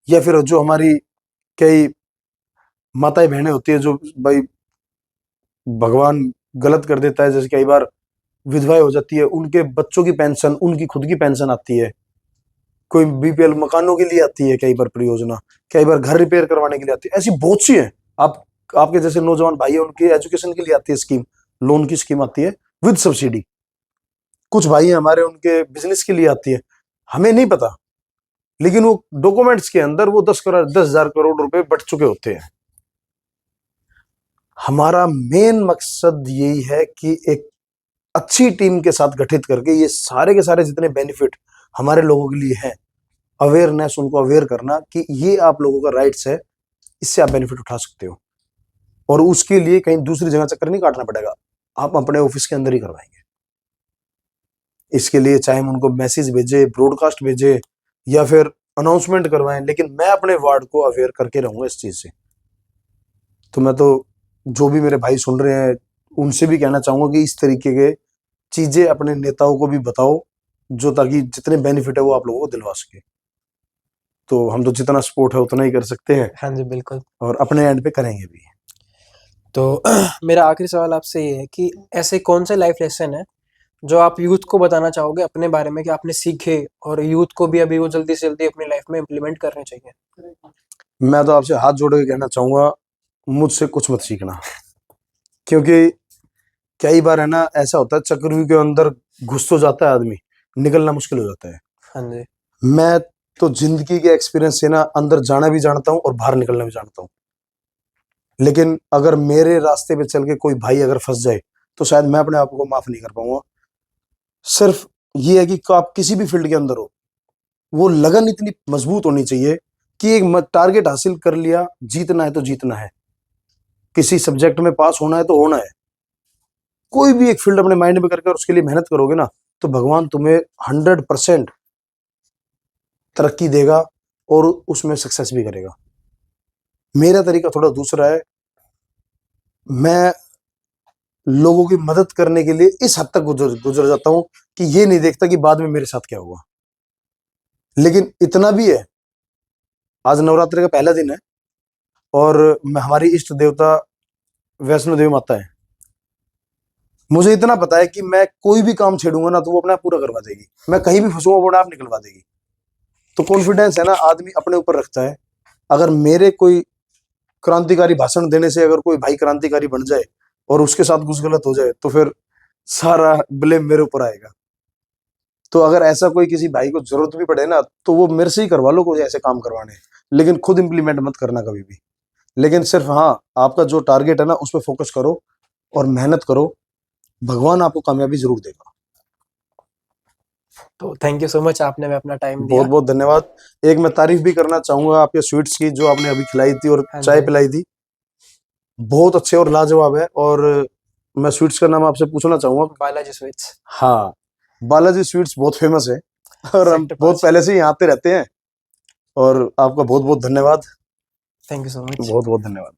या फिर जो हमारी कई माताएं बहनें होती है जो भाई भगवान गलत कर देता है, जैसे कई बार विधवाएं हो जाती है, उनके बच्चों की पेंशन, उनकी खुद की पेंशन आती है। कोई BPL मकानों के लिए आती है, कई बार परियोजना, कई बार घर रिपेयर करवाने के लिए आती है। ऐसी बहुत सी है। आप आपके जैसे नौजवान भाई है, उनके एजुकेशन के लिए आती है स्कीम, लोन की स्कीम आती है विद सब्सिडी। कुछ भाई हैं हमारे, उनके बिजनेस के लिए आती है। हमें नहीं पता, लेकिन वो डॉक्यूमेंट्स के अंदर वो 10,000 करोड़ रुपए बट चुके होते हैं। हमारा मेन मकसद यही है कि एक अच्छी टीम के साथ गठित करके ये सारे के सारे जितने बेनिफिट हमारे लोगों के लिए हैं, अवेयरनेस, उनको अवेयर करना कि ये आप लोगों का राइट्स है, इससे आप बेनिफिट उठा सकते हो। और उसके लिए कहीं दूसरी जगह चक्कर नहीं काटना पड़ेगा, आप अपने ऑफिस के अंदर ही करवाएंगे। इसके लिए चाहे हम उनको मैसेज भेजे, ब्रॉडकास्ट भेजे, या फिर अनाउंसमेंट करवाएं, लेकिन मैं अपने वार्ड को अवेयर करके रहूंगा इस चीज से। तो मैं तो जो भी मेरे भाई सुन रहे हैं उनसे भी कहना चाहूंगा कि इस तरीके के चीजें अपने नेताओं को भी बताओ, जो ताकि जितने बेनिफिट है वो आप लोगों को दिलवा सके। तो हम तो जितना सपोर्ट है उतना ही कर सकते हैं, हाँ जी, बिल्कुल। और अपने एंड पे करेंगे भी। तो मेरा आखिरी सवाल आपसे ये है कि ऐसे कौन से लाइफ लेसन है जो आप यूथ को बताना चाहोगे अपने बारे में कि आपने सीखे और यूथ को भी अभी वो जल्दी से जल्दी अपनी लाइफ में इम्प्लीमेंट करने चाहिए? मैं तो आपसे हाथ जोड़ के कहना चाहूंगा, मुझसे कुछ मत सीखना। क्योंकि कई बार है ना, ऐसा होता है चक्रव्यूह के अंदर घुस तो जाता है आदमी, निकलना मुश्किल हो जाता है। हाँ जी। मैं तो जिंदगी के एक्सपीरियंस से ना अंदर जाना भी जानता हूँ और बाहर निकलना भी जानता हूँ। लेकिन अगर मेरे रास्ते पे चल के कोई भाई अगर फंस जाए तो शायद मैं अपने आप को माफ नहीं कर पाऊंगा। सिर्फ ये है कि आप किसी भी फील्ड के अंदर हो, वो लगन इतनी मजबूत होनी चाहिए कि एक टारगेट हासिल कर लिया, जीतना है तो जीतना है, किसी सब्जेक्ट में पास होना है तो होना है। कोई भी एक फील्ड अपने माइंड में करके और उसके लिए मेहनत करोगे ना, तो भगवान तुम्हें 100% तरक्की देगा और उसमें सक्सेस भी करेगा। मेरा तरीका थोड़ा दूसरा है। मैं लोगों की मदद करने के लिए इस हद तक गुजर गुजर जाता हूं कि ये नहीं देखता कि बाद में मेरे साथ क्या होगा। लेकिन इतना भी है, आज नवरात्रि का पहला दिन है और हमारी इष्ट देवता वैष्णो देवी माता है। मुझे इतना पता है कि मैं कोई भी काम छेड़ूंगा ना तो वो अपने आप पूरा करवा देगी। मैं कहीं भी फंसूंगा वो अपने आप निकलवा देगी। तो कॉन्फिडेंस है ना आदमी अपने ऊपर रखता है। अगर मेरे कोई क्रांतिकारी भाषण देने से अगर कोई भाई क्रांतिकारी बन जाए और उसके साथ कुछ गलत हो जाए तो फिर सारा ब्लेम मेरे ऊपर आएगा। तो अगर ऐसा कोई किसी भाई को जरूरत भी पड़े ना तो वो मेरे से ही करवा लो कोई ऐसे काम करवाने, लेकिन खुद इंप्लीमेंट मत करना कभी भी। लेकिन सिर्फ हाँ, आपका जो टारगेट है ना उस पर फोकस करो और मेहनत करो, भगवान आपको कामयाबी जरूर देगा। तो थैंक यू सो मच, आपने हमें अपना टाइम दिया। बहुत बहुत धन्यवाद। एक मैं तारीफ भी करना चाहूंगा आपके स्वीट्स की, जो आपने अभी खिलाई थी और हाँ चाय जी। पिलाई थी, बहुत अच्छे और लाजवाब है। और मैं स्वीट्स का नाम आपसे पूछना चाहूंगा। बालाजी स्वीट्स। हाँ, बालाजी स्वीट्स बहुत फेमस है और हम सेक्टर बहुत 5। पहले से ही यहाँ आते रहते हैं। और आपका बहुत बहुत धन्यवाद। Thank you so much. बहुत बहुत धन्यवाद।